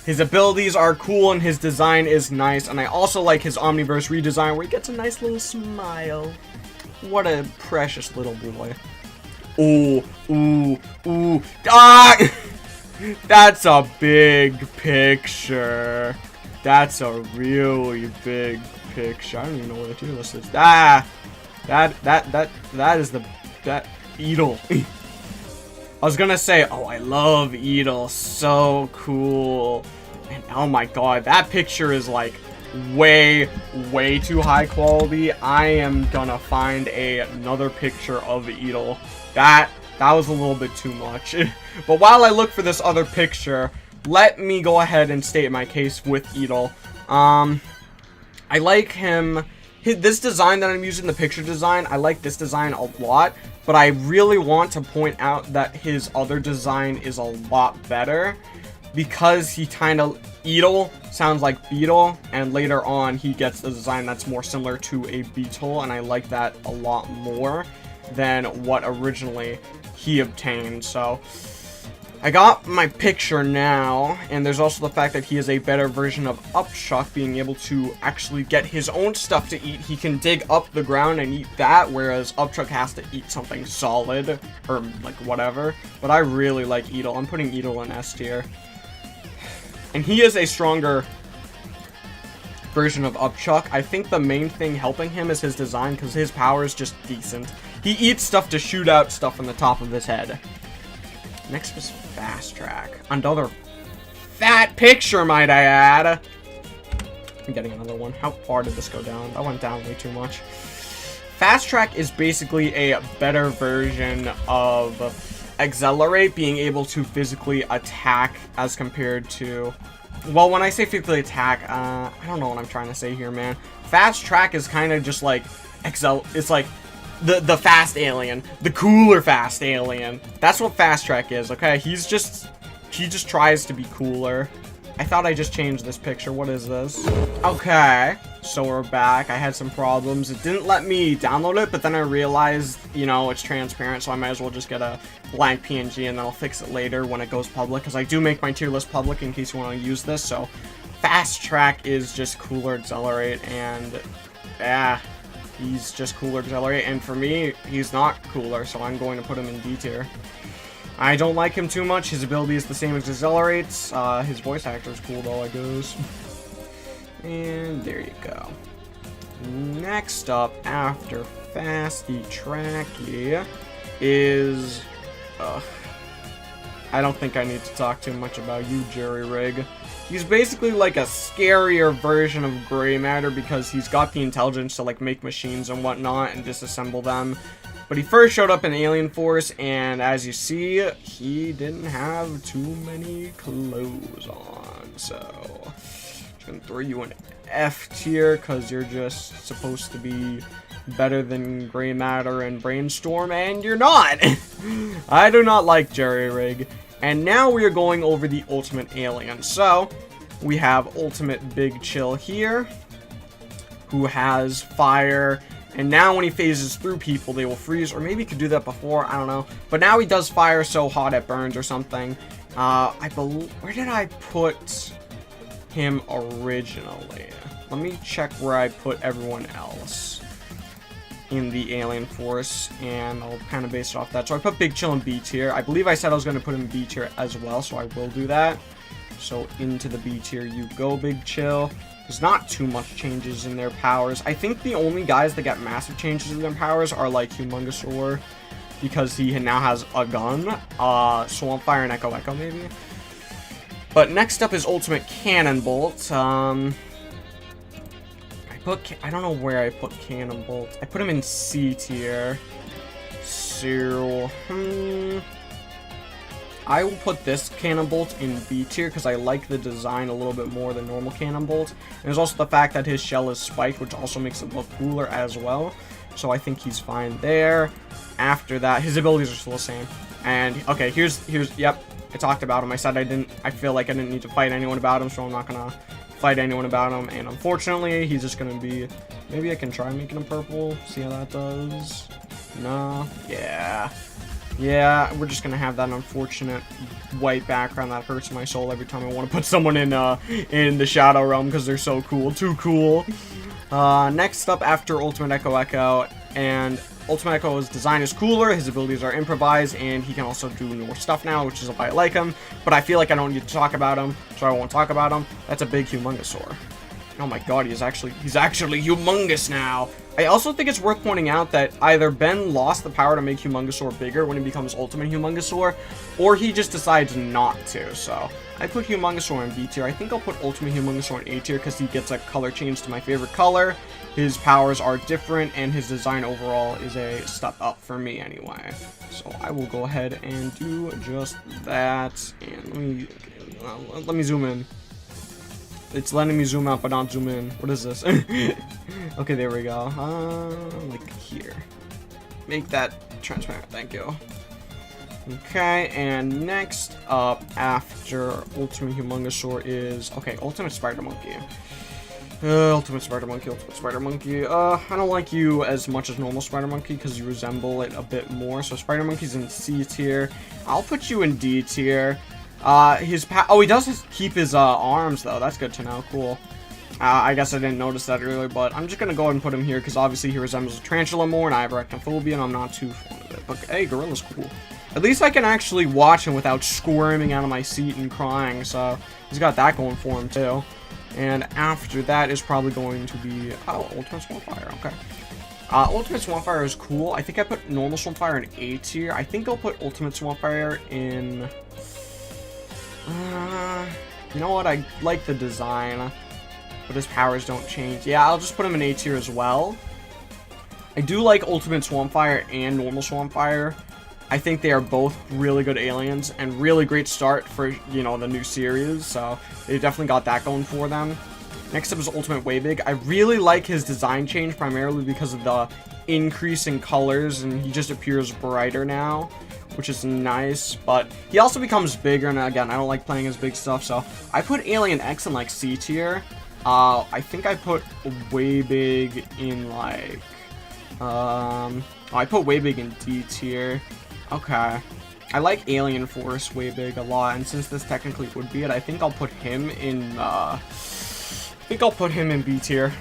His abilities are cool and his design is nice. And I also like his Omniverse redesign where he gets a nice little smile. What a precious little boy. Ooh, ooh, ooh. Ah! That's a big picture. That's a really big picture. I don't even know where the tier list is. Ah! That is the... That... Edel. I was gonna say, oh, I love Edel. So cool. And oh my god, that picture is like way too high quality. I am gonna find another picture of Edel. That was a little bit too much. But while I look for this other picture, let me go ahead and state my case with Edel. I like him. This design that I'm using, the picture design, I like this design a lot. But I really want to point out that his other design is a lot better. Because he kind of... Edel sounds like beetle. And later on, he gets a design that's more similar to a beetle. And I like that a lot more than what originally he obtained. So I got my picture now, and there's also the fact that he is a better version of Upchuck, being able to actually get his own stuff to eat. He can dig up the ground and eat that, whereas Upchuck has to eat something solid, or like whatever. But I really like Edel. I'm putting Edel in S tier. And he is a stronger version of Upchuck. I think the main thing helping him is his design, because his power is just decent. He eats stuff to shoot out stuff from the top of his head. Next is Fast Track. Another fat picture, might I add. I'm getting another one. How far did this go down? That went down way too much. Fast Track is basically a better version of Accelerate, being able to physically attack as compared to... Well, when I say physically attack, I don't know what I'm trying to say here, man. Fast Track is kind of just like... It's like... The fast alien. The cooler fast alien. That's what Fast Track is, okay? He just tries to be cooler. I thought I just changed this picture. What is this? Okay, so we're back. I had some problems. It didn't let me download it, but then I realized, you know, it's transparent, so I might as well just get a blank PNG and then I'll fix it later when it goes public, because I do make my tier list public in case you want to use this. So Fast Track is just cooler Accelerate, and yeah, he's just cooler Accelerate, and for me, he's not cooler, so I'm going to put him in D tier. I don't like him too much. His ability is the same as Accelerate's. His voice actor is cool though, I guess. And there you go. Next up, after Fasty Tracky, is... I don't think I need to talk too much about you, Jerry Rig. He's basically like a scarier version of Gray Matter because he's got the intelligence to like make machines and whatnot and disassemble them. But he first showed up in Alien Force, and as you see, he didn't have too many clothes on. So, I'm just gonna throw you an F tier because you're just supposed to be better than Gray Matter and Brainstorm, and you're not! I do not like Jerry Rig. And now we are going over the Ultimate Alien. So, we have Ultimate Big Chill here, who has fire, and now when he phases through people, they will freeze, or maybe he could do that before, I don't know. But now he does fire so hot it burns or something. Where did I put him originally? Let me check where I put everyone else in the Alien Force, and I'll kind of base it off that. So I put Big Chill in B tier. I believe I said I was going to put him in B tier as well, so I will do that. So into the B tier you go, Big Chill. There's not too much changes in their powers. I think the only guys that get massive changes in their powers are like Humongosaur, because he now has a gun, Swamp Fire and Echo Echo maybe. But next up is Ultimate Cannon Bolt. I don't know where I put Cannon Bolt. I put him in C tier. So, I will put this Cannon Bolt in B tier because I like the design a little bit more than normal Cannon Bolt. And there's also the fact that his shell is spiked, which also makes it look cooler as well. So I think he's fine there. After that, his abilities are still the same. And okay, here's yep, I talked about him. I said I feel like I didn't need to fight anyone about him, so I'm not gonna fight anyone about him. And unfortunately, he's just gonna be, maybe I can try making him purple, see how that does. No, yeah, we're just gonna have that unfortunate white background that hurts my soul every time I want to put someone in the Shadow Realm because they're so cool, too cool. Next up after Ultimate Echo, and Ultimate Echo's design is cooler, his abilities are improvised, and he can also do more stuff now, which is why I like him, but I feel like I don't need to talk about him, so I won't talk about him. That's a big Humongosaur. Oh my god, he's actually humongous now. I also think it's worth pointing out that either Ben lost the power to make Humongosaur bigger when he becomes Ultimate Humongosaur, or he just decides not to, so I put Humongosaur in B tier. I think I'll put Ultimate Humongosaur in A tier because he gets a color change to my favorite color. His powers are different, and his design overall is a step up for me anyway. So I will go ahead and do just that. And let me zoom in. It's letting me zoom out, but not zoom in. What is this? Okay, there we go. Like here. Make that transparent. Thank you. Okay, and next up after Ultimate Humongosaur is, okay, Ultimate Spider Monkey. Ultimate Spider Monkey. I don't like you as much as normal Spider Monkey because you resemble it a bit more. So Spider Monkey's in C tier. I'll put you in D tier. He does keep his arms though. That's good to know. Cool. I guess I didn't notice that earlier, but I'm just gonna go ahead and put him here because obviously he resembles a tarantula more, and I have arachnophobia, and I'm not too fond of it. But hey, Gorilla's cool. At least I can actually watch him without squirming out of my seat and crying. So he's got that going for him too. And after that is probably going to be Ultimate Swampfire. Okay. Ultimate Swampfire is cool. I think I put normal Swampfire in A tier. I think I'll put Ultimate Swampfire in. You know what? I like the design, but his powers don't change. Yeah, I'll just put him in A tier as well. I do like Ultimate Swampfire and normal Swampfire. I think they are both really good aliens and really great start for, you know, the new series. So they definitely got that going for them. Next up is Ultimate Waybig. I really like his design change primarily because of the increase in colors, and he just appears brighter now, which is nice, but he also becomes bigger, and again, I don't like playing his big stuff, so I put Alien X in, like, C tier. I think I put Waybig in, like, I put Waybig in D tier. Okay. I like Alien Force Waybig a lot, and since this technically would be it, I think I'll put him in, B tier.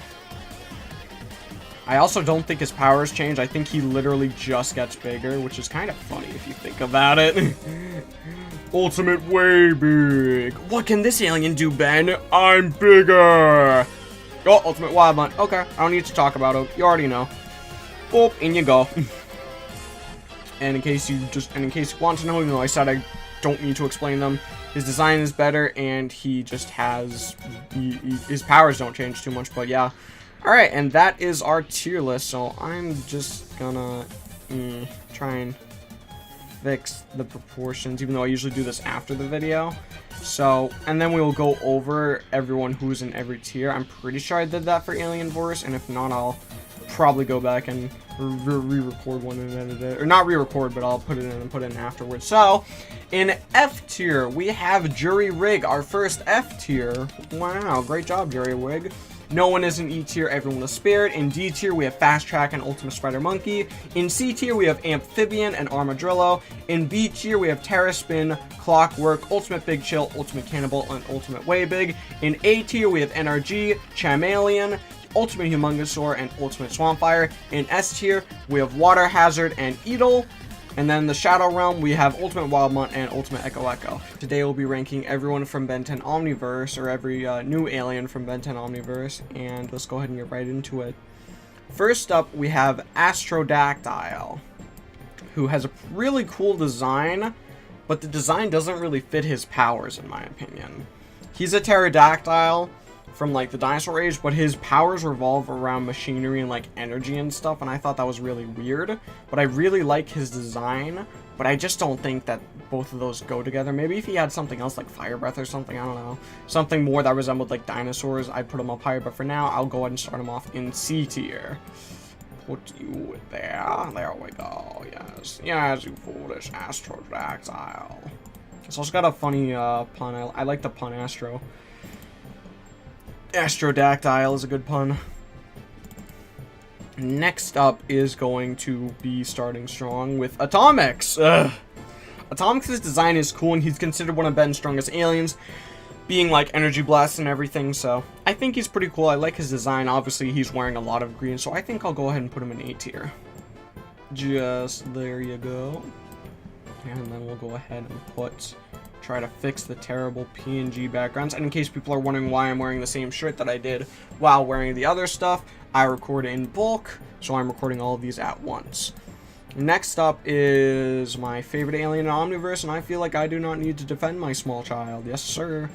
I also don't think his powers change. I think he literally just gets bigger, which is kind of funny if you think about it. Ultimate Waybig. What can this alien do, Ben? I'm bigger. Oh, Ultimate Wildmutt. Okay, I don't need to talk about it. You already know. Oh, in you go. And in case you want to know, even though I said I don't need to explain them, his design is better, and he just has his powers don't change too much. But yeah. Alright, and that is our tier list, so I'm just gonna try and fix the proportions, even though I usually do this after the video. So, and then we will go over everyone who's in every tier. I'm pretty sure I did that for Alienverse, and if not, I'll probably go back and re-record one and edit it. Or not re-record, but I'll put it in and put it in afterwards. So, in F tier, we have Jury Rig, our first F tier. Wow, great job, Jury Rig. No one is in E tier, everyone is spared. In D tier, we have Fast Track and Ultimate Spider Monkey. In C tier, we have Amphibian and Armadillo. In B tier, we have Terra Spin, Clockwork, Ultimate Big Chill, Ultimate Cannibal, and Ultimate Waybig. In A tier, we have NRG, Chameleon, Ultimate Humongosaur, and Ultimate Swampfire. In S tier, we have Water Hazard and Eatle. And then in the Shadow Realm, we have Ultimate Wildmutt and Ultimate Echo. Today we'll be ranking everyone from Ben 10 Omniverse, or every new alien from Ben 10 Omniverse, and let's go ahead and get right into it. First up, we have Astrodactyl, who has a really cool design, but the design doesn't really fit his powers, in my opinion. He's a pterodactyl from, like, the dinosaur age, but his powers revolve around machinery and, like, energy and stuff, and I thought that was really weird. But I really like his design, but I just don't think that both of those go together. Maybe if he had something else, like Fire Breath or something, I don't know. Something more that resembled, like, dinosaurs, I'd put him up higher, but for now, I'll go ahead and start him off in C tier. put you there. There we go. Yes. Yes, you foolish Astrodactyl. It's also got a funny pun. I like the pun, Astro. Astrodactyl is a good pun. Next up is going to be starting strong with Atomics. Atomics' design is cool, and he's considered one of Ben's strongest aliens, being like energy blasts and everything, so I think he's pretty cool. I like his design. Obviously, he's wearing a lot of green, so I think I'll go ahead and put him in A tier. Just there you go. And then we'll go ahead and try to fix the terrible PNG backgrounds. And in case people are wondering why I'm wearing the same shirt that I did while wearing the other stuff, I record in bulk, so I'm recording all of these at once. Next up is my favorite alien in Omniverse, and I feel like I do not need to defend my small child. Yes, sir.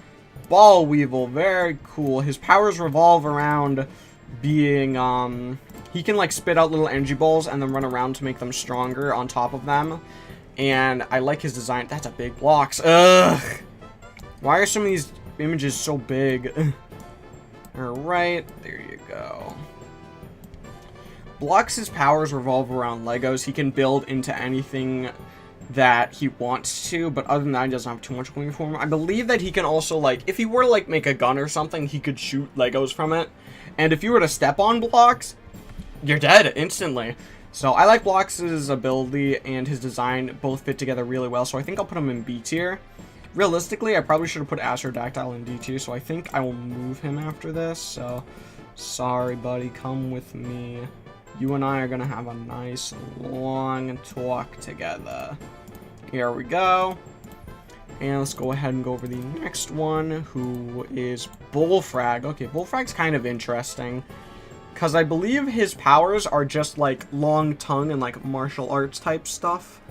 Ball Weevil, very cool. His powers revolve around being, he can like spit out little energy balls and then run around to make them stronger on top of them. And I like his design. That's a big blocks. Ugh. Why are some of these images so big? Alright, there you go. Blocks' powers revolve around Legos. He can build into anything that he wants to, but other than that, he doesn't have too much going for him. I believe that he can also, like, if he were to, like, make a gun or something, he could shoot Legos from it. And if you were to step on Blocks, you're dead instantly. So I like Blocks' ability and his design both fit together really well, so I think I'll put him in B tier. Realistically, I probably should have put Astrodactyl in D tier, so I think I will move him after this. So, sorry, buddy, come with me. You and I are going to have a nice, long talk together. Here we go. And let's go ahead and go over the next one, who is Bullfrag. Okay, Bullfrag's kind of interesting, because I believe his powers are just, like, long tongue and, like, martial arts type stuff.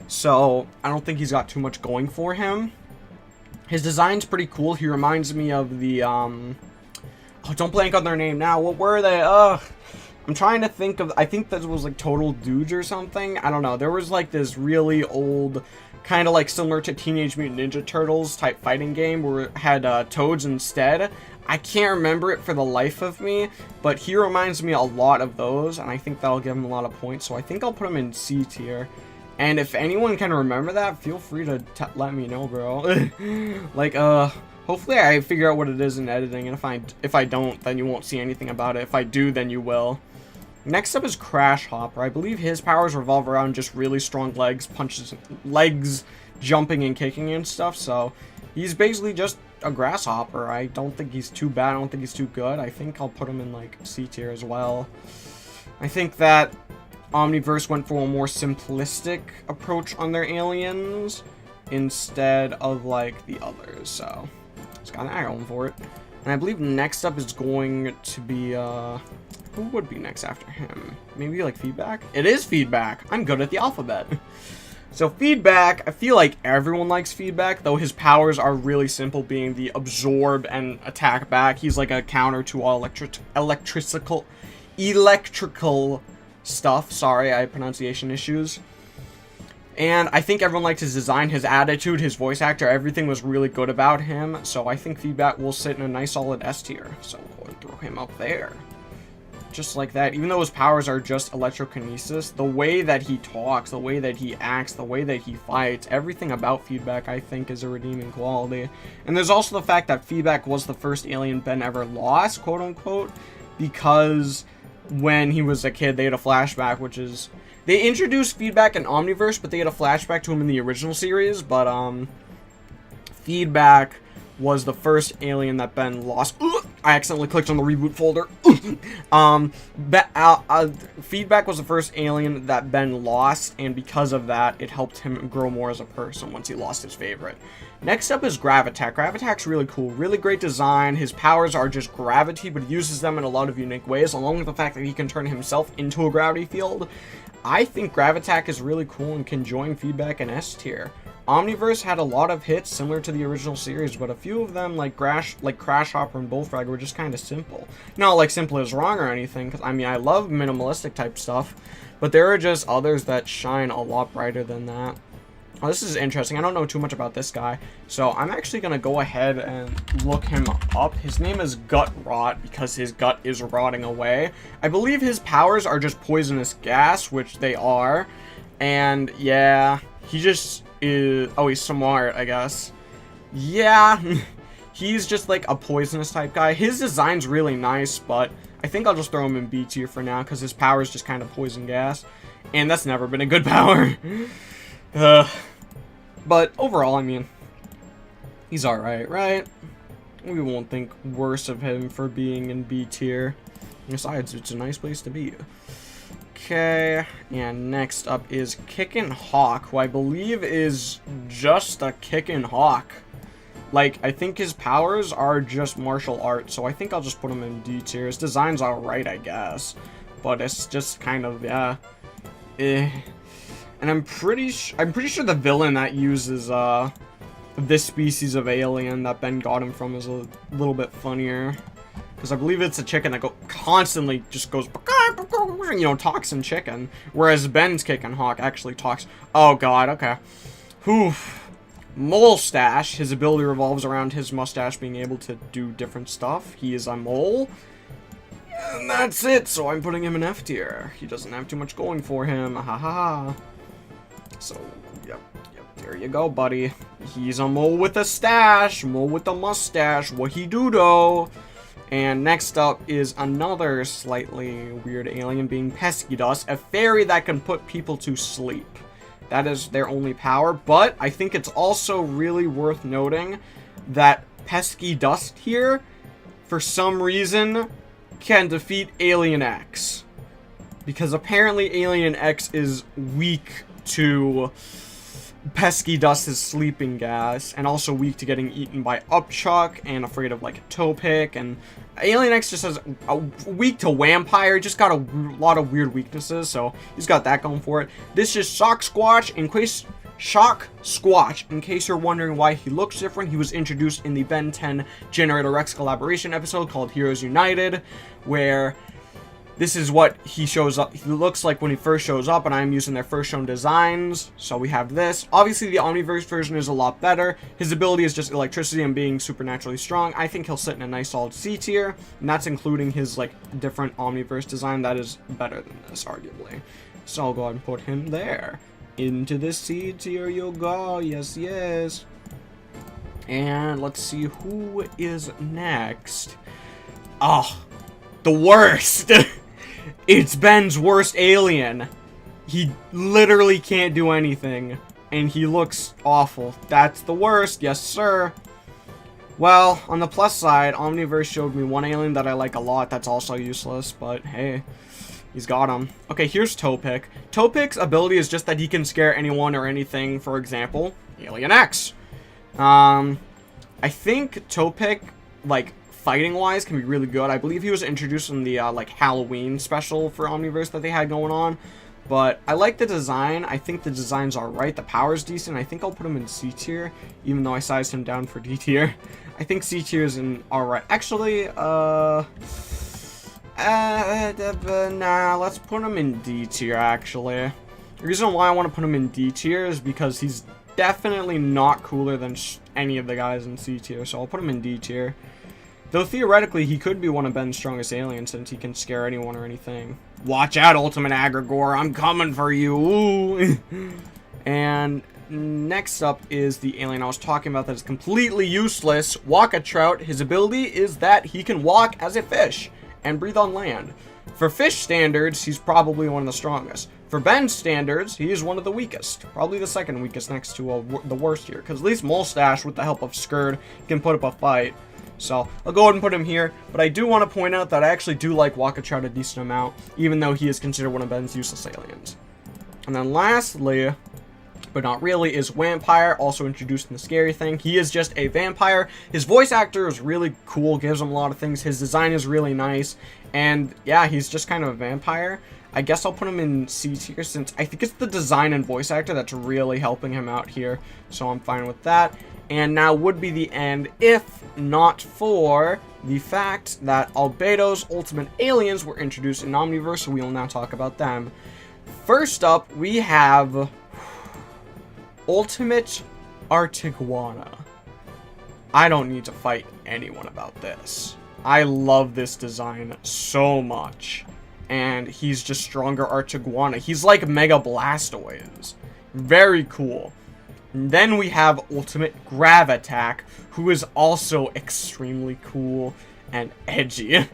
So, I don't think he's got too much going for him. His design's pretty cool. He reminds me of the, oh, don't blank on their name now. What were they? Ugh. I'm trying to think of, I think that was like Total Dudes or something. I don't know. There was like this really old, kind of like similar to Teenage Mutant Ninja Turtles type fighting game where it had toads instead. I can't remember it for the life of me, but he reminds me a lot of those, and I think that'll give him a lot of points. So I think I'll put him in C tier. And if anyone can remember that, feel free to let me know, bro. Like, hopefully I figure out what it is in editing, and if I don't, then you won't see anything about it. If I do, then you will. Next up is Crash Hopper. I believe his powers revolve around just really strong legs, jumping and kicking and stuff, so he's basically just a grasshopper. I don't think he's too bad, I don't think he's too good. I think I'll put him in, like, C tier as well. I think that Omniverse went for a more simplistic approach on their aliens instead of, like, the others, so it's got an eye on for it. And I believe next up is going to be, who would be next after him? Maybe, like, Feedback? It is Feedback! I'm good at the alphabet. So, Feedback, I feel like everyone likes Feedback, though his powers are really simple, being the absorb and attack back. He's like a counter to all electrical stuff. Sorry, I have pronunciation issues. And I think everyone liked his design, his attitude, his voice actor, everything was really good about him. So I think Feedback will sit in a nice solid S tier. So we'll throw him up there. Just like that. Even though his powers are just electrokinesis, the way that he talks, the way that he acts, the way that he fights, everything about Feedback I think is a redeeming quality. And there's also the fact that Feedback was the first alien Ben ever lost, quote unquote, because when he was a kid they had a flashback, which is... They introduced Feedback in Omniverse, but they had a flashback to him in the original series, but, Feedback was the first alien that Ben lost. I accidentally clicked on the Reboot folder. Feedback was the first alien that Ben lost, and because of that, it helped him grow more as a person once he lost his favorite. Next up is Gravitack. Gravitack's really cool, really great design. His powers are just gravity, but he uses them in a lot of unique ways, along with the fact that he can turn himself into a gravity field. I think Gravitack is really cool and can join Feedback in S tier. Omniverse had a lot of hits similar to the original series, but a few of them, like Crash Hopper and Bullfrag, were just kind of simple. Not like simple is wrong or anything, because I mean, I love minimalistic type stuff, but there are just others that shine a lot brighter than that. Oh, this is interesting. I don't know too much about this guy, so I'm actually going to go ahead and look him up. His name is Gut Rot because his gut is rotting away. I believe his powers are just poisonous gas, which they are. And yeah, he just is... Oh, he's smart, I guess. Yeah, he's just like a poisonous type guy. His design's really nice, but I think I'll just throw him in B tier for now because his power is just kind of poison gas. And that's never been a good power. But overall, I mean, he's alright, right? We won't think worse of him for being in B tier. Besides, it's a nice place to be. Okay, and next up is Kickin' Hawk, who I believe is just a Kickin' Hawk. Like, I think his powers are just martial arts, so I think I'll just put him in D tier. His design's alright, I guess. But it's just kind of, yeah. And I'm pretty sure the villain that uses this species of alien that Ben got him from is a little bit funnier, because I believe it's a chicken that constantly just goes, you know, talks in chicken, whereas Ben's Kickin' Hawk actually talks. Oh god, okay. Oof. Molestache, his ability revolves around his mustache being able to do different stuff. He is a mole. And that's it, so I'm putting him in F tier. He doesn't have too much going for him. Ha ha ha. So, yep, there you go, buddy. He's a mole with a stash, mole with a mustache. What he do, though? And next up is another slightly weird alien being Pesky Dust, a fairy that can put people to sleep. That is their only power, but I think it's also really worth noting that Pesky Dust here, for some reason, can defeat Alien X. Because apparently Alien X is weak to Pesky Dust's sleeping gas, and also weak to getting eaten by Upchuck, and afraid of like Topic, and Alien X just has a weak to Vampire, just got a lot of weird weaknesses, so he's got that going for it. This is Shock Squatch, in case you're wondering why he looks different. He was introduced in the Ben 10 Generator Rex collaboration episode called Heroes United, where this is what he shows up. He looks like when he first shows up, and I'm using their first shown designs. So we have this. Obviously, the Omniverse version is a lot better. His ability is just electricity and being supernaturally strong. I think he'll sit in a nice solid C tier, and that's including his like different Omniverse design. That is better than this, arguably. So I'll go ahead and put him there. Into the C tier you go. Yes, yes. And let's see who is next. Oh, the worst. It's Ben's worst alien. He literally can't do anything, and he looks awful. That's the worst, yes sir. Well, on the plus side, Omniverse showed me one alien that I like a lot that's also useless, but hey, he's got him. Okay, here's Topic. Topic's ability is just that he can scare anyone or anything, for example, Alien X. I think Topic, like, fighting-wise, can be really good. I believe he was introduced in the, like, Halloween special for Omniverse that they had going on. But I like the design. I think the design's alright. The power's decent. I think I'll put him in C tier, even though I sized him down for D tier. I think C tier is in alright. Actually, nah, let's put him in D tier, actually. The reason why I want to put him in D tier is because he's definitely not cooler than any of the guys in C tier, so I'll put him in D tier. Though theoretically, he could be one of Ben's strongest aliens since he can scare anyone or anything. Watch out, Ultimate Agrigore, I'm coming for you! Ooh. And next up is the alien I was talking about that is completely useless, Walkatrout. His ability is that he can walk as a fish and breathe on land. For fish standards, he's probably one of the strongest. For Ben's standards, he is one of the weakest. Probably the second weakest next to the worst here. Because at least Molestache, with the help of Skurd, can put up a fight. So, I'll go ahead and put him here, but I do want to point out that I actually do like Walkatrout a decent amount, even though he is considered one of Ben's useless aliens. And then lastly, but not really, is Vampire, also introduced in the Scary Thing. He is just a vampire. His voice actor is really cool, gives him a lot of things. His design is really nice, and yeah, he's just kind of a vampire. I guess I'll put him in C tier since I think it's the design and voice actor that's really helping him out here, so I'm fine with that. And now would be the end if not for the fact that Albedo's ultimate aliens were introduced in Omniverse, so we will now talk about them. First up, we have Ultimate Artiguana. I don't need to fight anyone about this. I love this design so much. And he's just stronger Artiguana. He's like Mega Blastoise. Very cool. And then we have Ultimate Gravitack, who is also extremely cool and edgy.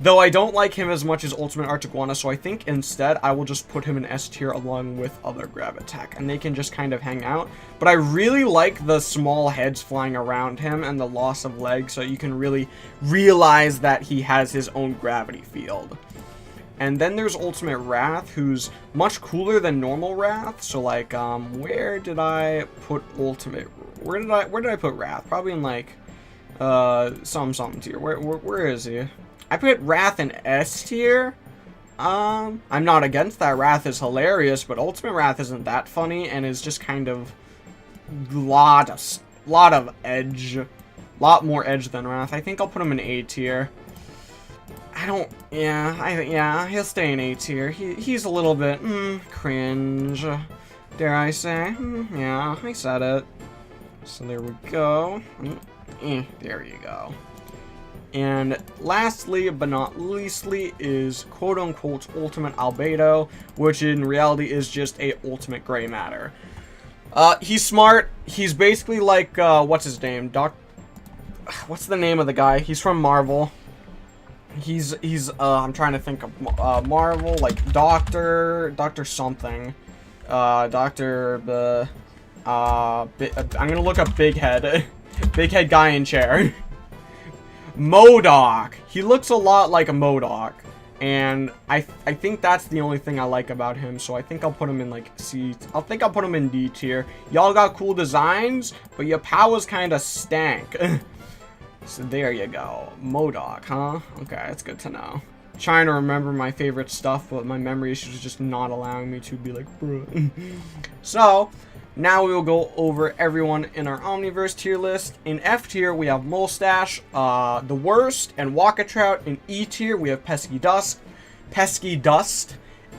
Though I don't like him as much as Ultimate Artiguana, so I think instead I will just put him in S tier along with other Gravitack, and they can just kind of hang out. But I really like the small heads flying around him and the loss of legs, so you can really realize that he has his own gravity field. And then there's Ultimate Wrath, who's much cooler than normal Wrath. So like, where did I put Ultimate? Where did I put Wrath? Probably in like, something tier. Where is he? I put Wrath in S tier. I'm not against that. Wrath is hilarious, but Ultimate Wrath isn't that funny and is just kind of lot of edge, lot more edge than Wrath. I think I'll put him in A tier. Yeah, he'll stay in A tier. He's a little bit, cringe, dare I say. Yeah, I said it. So there we go. There you go. And lastly, but not leastly, is quote-unquote Ultimate Albedo, which in reality is just a Ultimate Gray Matter. He's smart. He's basically like, what's his name? What's the name of the guy? He's from Marvel. He's I'm trying to think of Marvel, like Doctor something. I'm gonna look up Big Head. Big Head guy in chair. MODOK. He looks a lot like a MODOK. And I think that's the only thing I like about him, so I think I'll put him in like C. I think I'll put him in D tier. Y'all got cool designs, but your powers kinda stank. So there you go. MODOK, huh? Okay, that's good to know. Trying to remember my favorite stuff, but my memory issues just not allowing me to be like, bruh. So, now we will go over everyone in our Omniverse tier list. In F tier, we have Mustache, The Worst, and Walkatrout. In E tier, we have Pesky Dust.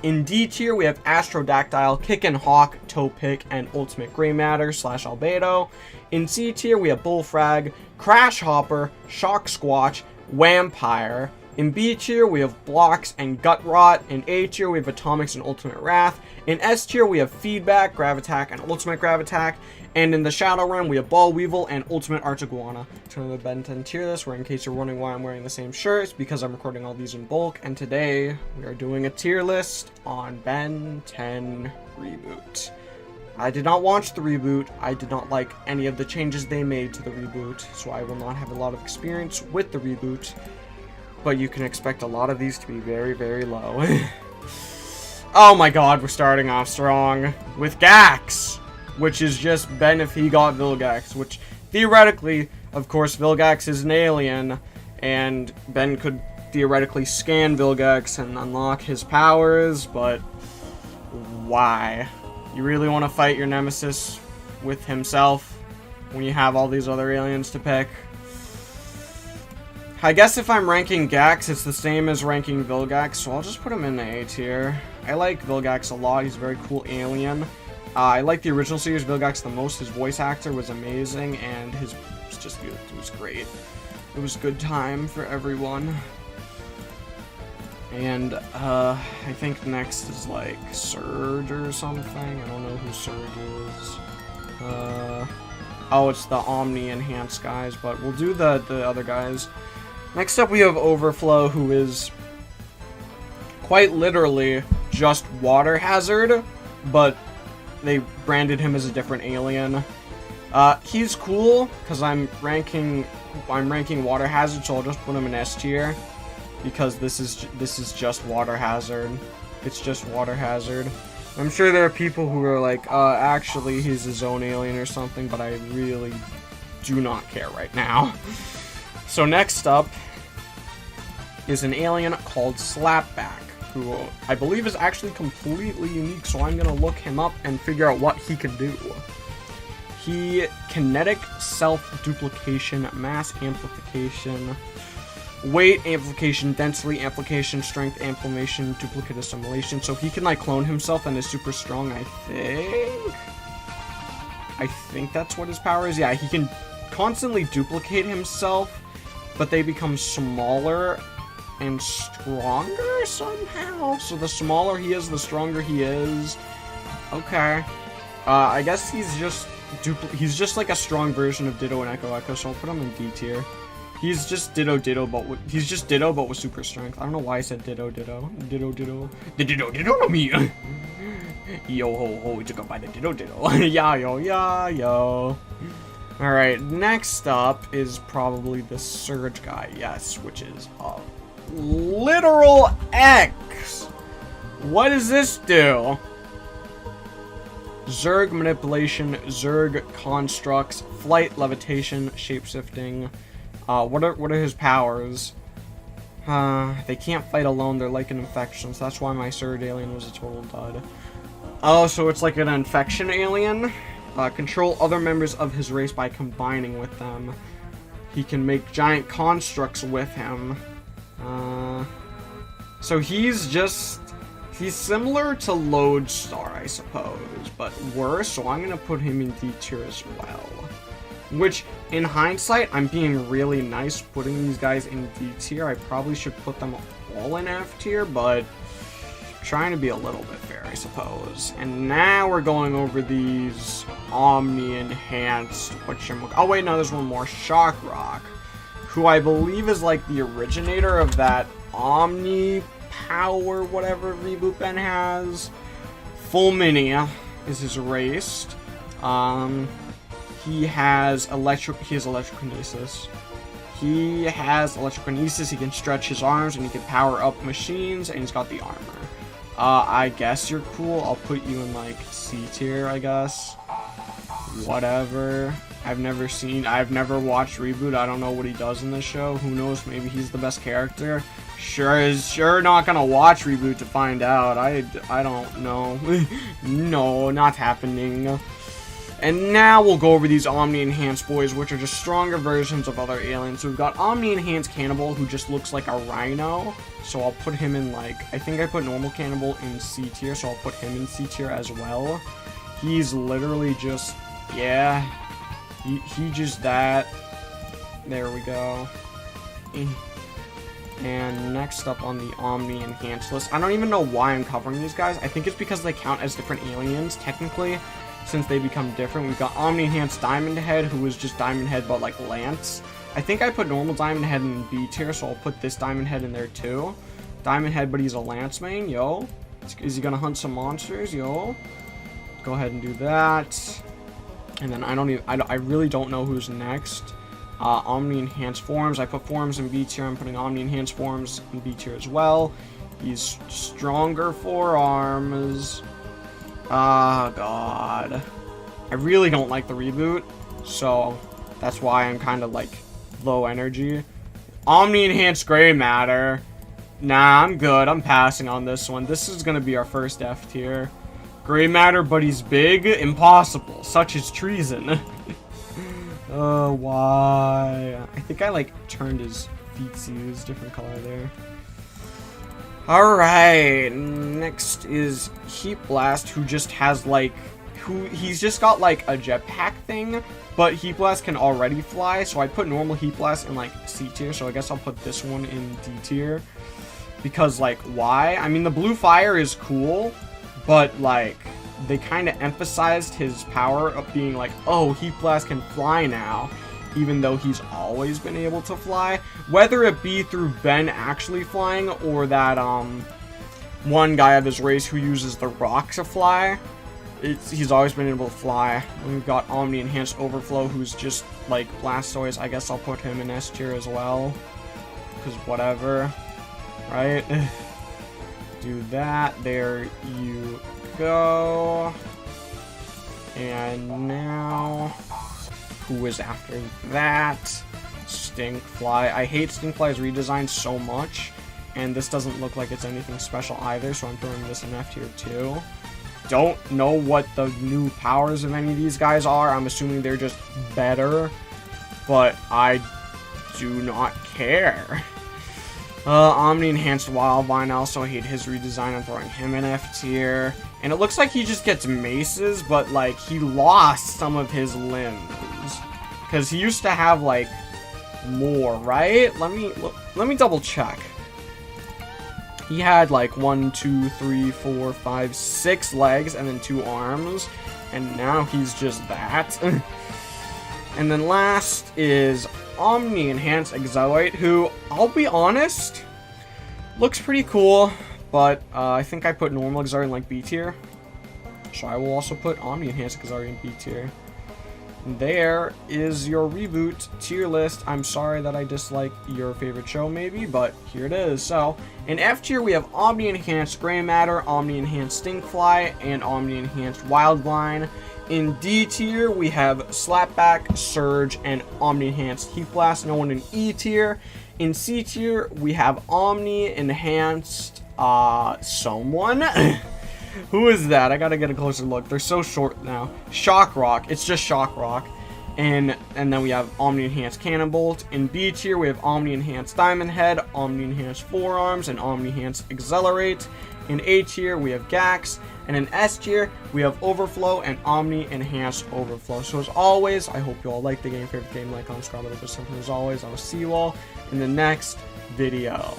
In D tier, we have Astrodactyl, Kickin' Hawk, Toepic, and Ultimate Gray Matter / Albedo. In C tier, we have Bullfrag, Crash Hopper, Shock Squatch, Vampire. In B tier, we have Blocks and Gut Rot. In A tier, we have Atomics and Ultimate Wrath. In S tier, we have Feedback, Gravitack, and Ultimate Gravitack. And in the Shadow Realm, we have Ball Weevil and Ultimate Artiguana. To the Ben 10 tier list, where in case you're wondering why I'm wearing the same shirt, it's because I'm recording all these in bulk. And today, we are doing a tier list on Ben 10 Reboot. I did not watch the reboot. I did not like any of the changes they made to the reboot, so I will not have a lot of experience with the reboot. But you can expect a lot of these to be very, very low. Oh my god, we're starting off strong with Gax, which is just Ben if he got Vilgax, which theoretically, of course, Vilgax is an alien, and Ben could theoretically scan Vilgax and unlock his powers, but why? You really want to fight your nemesis with himself when you have all these other aliens to pick? I guess if I'm ranking Gax, it's the same as ranking Vilgax, so I'll just put him in the A tier. I like Vilgax a lot. He's a very cool alien. I like the original series Vilgax the most. His voice actor was amazing, and it was great. It was a good time for everyone. And, I think next is, like, Surge or something. I don't know who Surge is. Oh, it's the Omni Enhanced guys, but we'll do the other guys. Next up, we have Overflow, who is quite literally just Water Hazard, but they branded him as a different alien. He's cool, because I'm ranking Water Hazard, so I'll just put him in S tier. Because this is just Water Hazard. It's just Water Hazard. I'm sure there are people who are like, actually he's his own alien or something, but I really do not care right now. So next up is an alien called Slapback, who I believe is actually completely unique, so I'm gonna look him up and figure out what he can do. He kinetic self-duplication, mass amplification, weight amplification, density amplification, strength amplification, duplicate assimilation. So he can like clone himself and is super strong, I think. I think that's what his power is. Yeah, he can constantly duplicate himself, but they become smaller and stronger somehow. So the smaller he is, the stronger he is. Okay. I guess he's just like a strong version of Ditto and Echo Echo, so I'll put him in D tier. He's just Ditto, but with super strength. I don't know why I said Ditto to me. Yo ho ho, we took up by the Ditto. Yeah yo. All right, next up is probably the Surge guy. Yes, which is a literal X. What does this do? Zerg manipulation, Zerg constructs, flight, levitation, shapeshifting. What are his powers? They can't fight alone. They're like an infection, so that's why my Surge alien was a total dud. Oh, so it's like an infection alien. Control other members of his race by combining with them. He can make giant constructs with him. So he's similar to Lodestar, I suppose, but worse, so I'm gonna put him in D tier as well. Which, in hindsight, I'm being really nice putting these guys in D tier. I probably should put them all in F tier, but trying to be a little bit fair, I suppose. And now we're going over these Omni-enhanced, oh wait, no, there's one more, Shock Rock, who I believe is like the originator of that Omni power, whatever Reboot Ben has. Fulminia is his race. He has electrokinesis. He can stretch his arms and he can power up machines, and he's got the armor. I guess you're cool. I'll put you in like C tier, I guess. Whatever. I've never watched Reboot. I don't know what he does in this show. Who knows? Maybe he's the best character. Sure not gonna watch Reboot to find out. I don't know. No, not happening. And now we'll go over these Omni-enhanced boys, which are just stronger versions of other aliens. So we've got Omni-enhanced Cannibal, who just looks like a rhino. So I'll put him in like, I think I put normal Cannibal in C tier, so I'll put him in C tier as well. He's literally just, yeah, he just that. There we go. And next up on the Omni-enhanced list, I don't even know why I'm covering these guys. I think it's because they count as different aliens, technically, since they become different. We've got Omni-enhanced Diamond Head, who is just Diamond Head, but like Lance. I think I put normal Diamond Head in B tier, so I'll put this Diamond Head in there too. Diamond Head, but he's a Lance main, yo. Is he gonna hunt some monsters, yo? Go ahead and do that. And then I really don't know who's next. Omni-enhanced Forms. I put Forms in B tier. I'm putting Omni-enhanced Forms in B tier as well. He's stronger forearms. Ah, God. I really don't like the Reboot, so that's why I'm kind of like low energy. Omni-enhanced Gray Matter. Nah, I'm good. I'm passing on this one. This is gonna be our first F tier. Gray Matter, but he's big? Impossible. Such is treason. Oh, why? I think I like turned his feetsies different color there. Alright, next is Heat Blast, who just has like, he's just got like a jetpack thing, but Heat Blast can already fly, so I put normal Heat Blast in like C tier, so I guess I'll put this one in D tier. Because like, why? I mean, the blue fire is cool, but like, they kind of emphasized his power of being like, oh, Heat Blast can fly now, even though he's always been able to fly. Whether it be through Ben actually flying, or that one guy of his race who uses the rock to fly, he's always been able to fly. And we've got Omni-enhanced Overflow, who's just like Blastoise. I guess I'll put him in S tier as well, because whatever, right? Do that. There you go. And now, who is after that? Stinkfly. I hate Stinkfly's redesign so much, and this doesn't look like it's anything special either, so I'm throwing this in F tier too. Don't know what the new powers of any of these guys are. I'm assuming they're just better, but I do not care. Omni Enhanced Wildvine, I also hate his redesign. I'm throwing him in F tier. And it looks like he just gets maces, but like he lost some of his limbs. Because he used to have like more, right? Let me double check. He had like 1, 2, 3, 4, 5, 6 legs and then 2 arms. And now he's just that. And then last is Omni Enhanced Accelerate, who, I'll be honest, looks pretty cool, but I think I put normal Accelerate in like B tier. So I will also put Omni Enhanced Accelerate in B tier. There is your Reboot tier list. I'm sorry that I dislike your favorite show maybe, but here it is. So in F tier we have Omni Enhanced Gray Matter, Omni Enhanced Stinkfly, and Omni Enhanced Wildvine. In D tier, we have Slapback, Surge, and Omni Enhanced Heat Blast. No one in E tier. In C tier, we have Omni Enhanced, someone? Who is that? I gotta get a closer look. They're so short now. Shock Rock. It's just Shock Rock. And then we have Omni Enhanced Cannonbolt. In B tier, we have Omni Enhanced Diamond Head, Omni Enhanced Forearms, and Omni Enhanced Accelerate. In A tier, we have Gax. And in S tier, we have Overflow and Omni Enhanced Overflow. So as always, I hope you all like the game. Favorite game, like, comment, subscribe, but as always, I will see you all in the next video.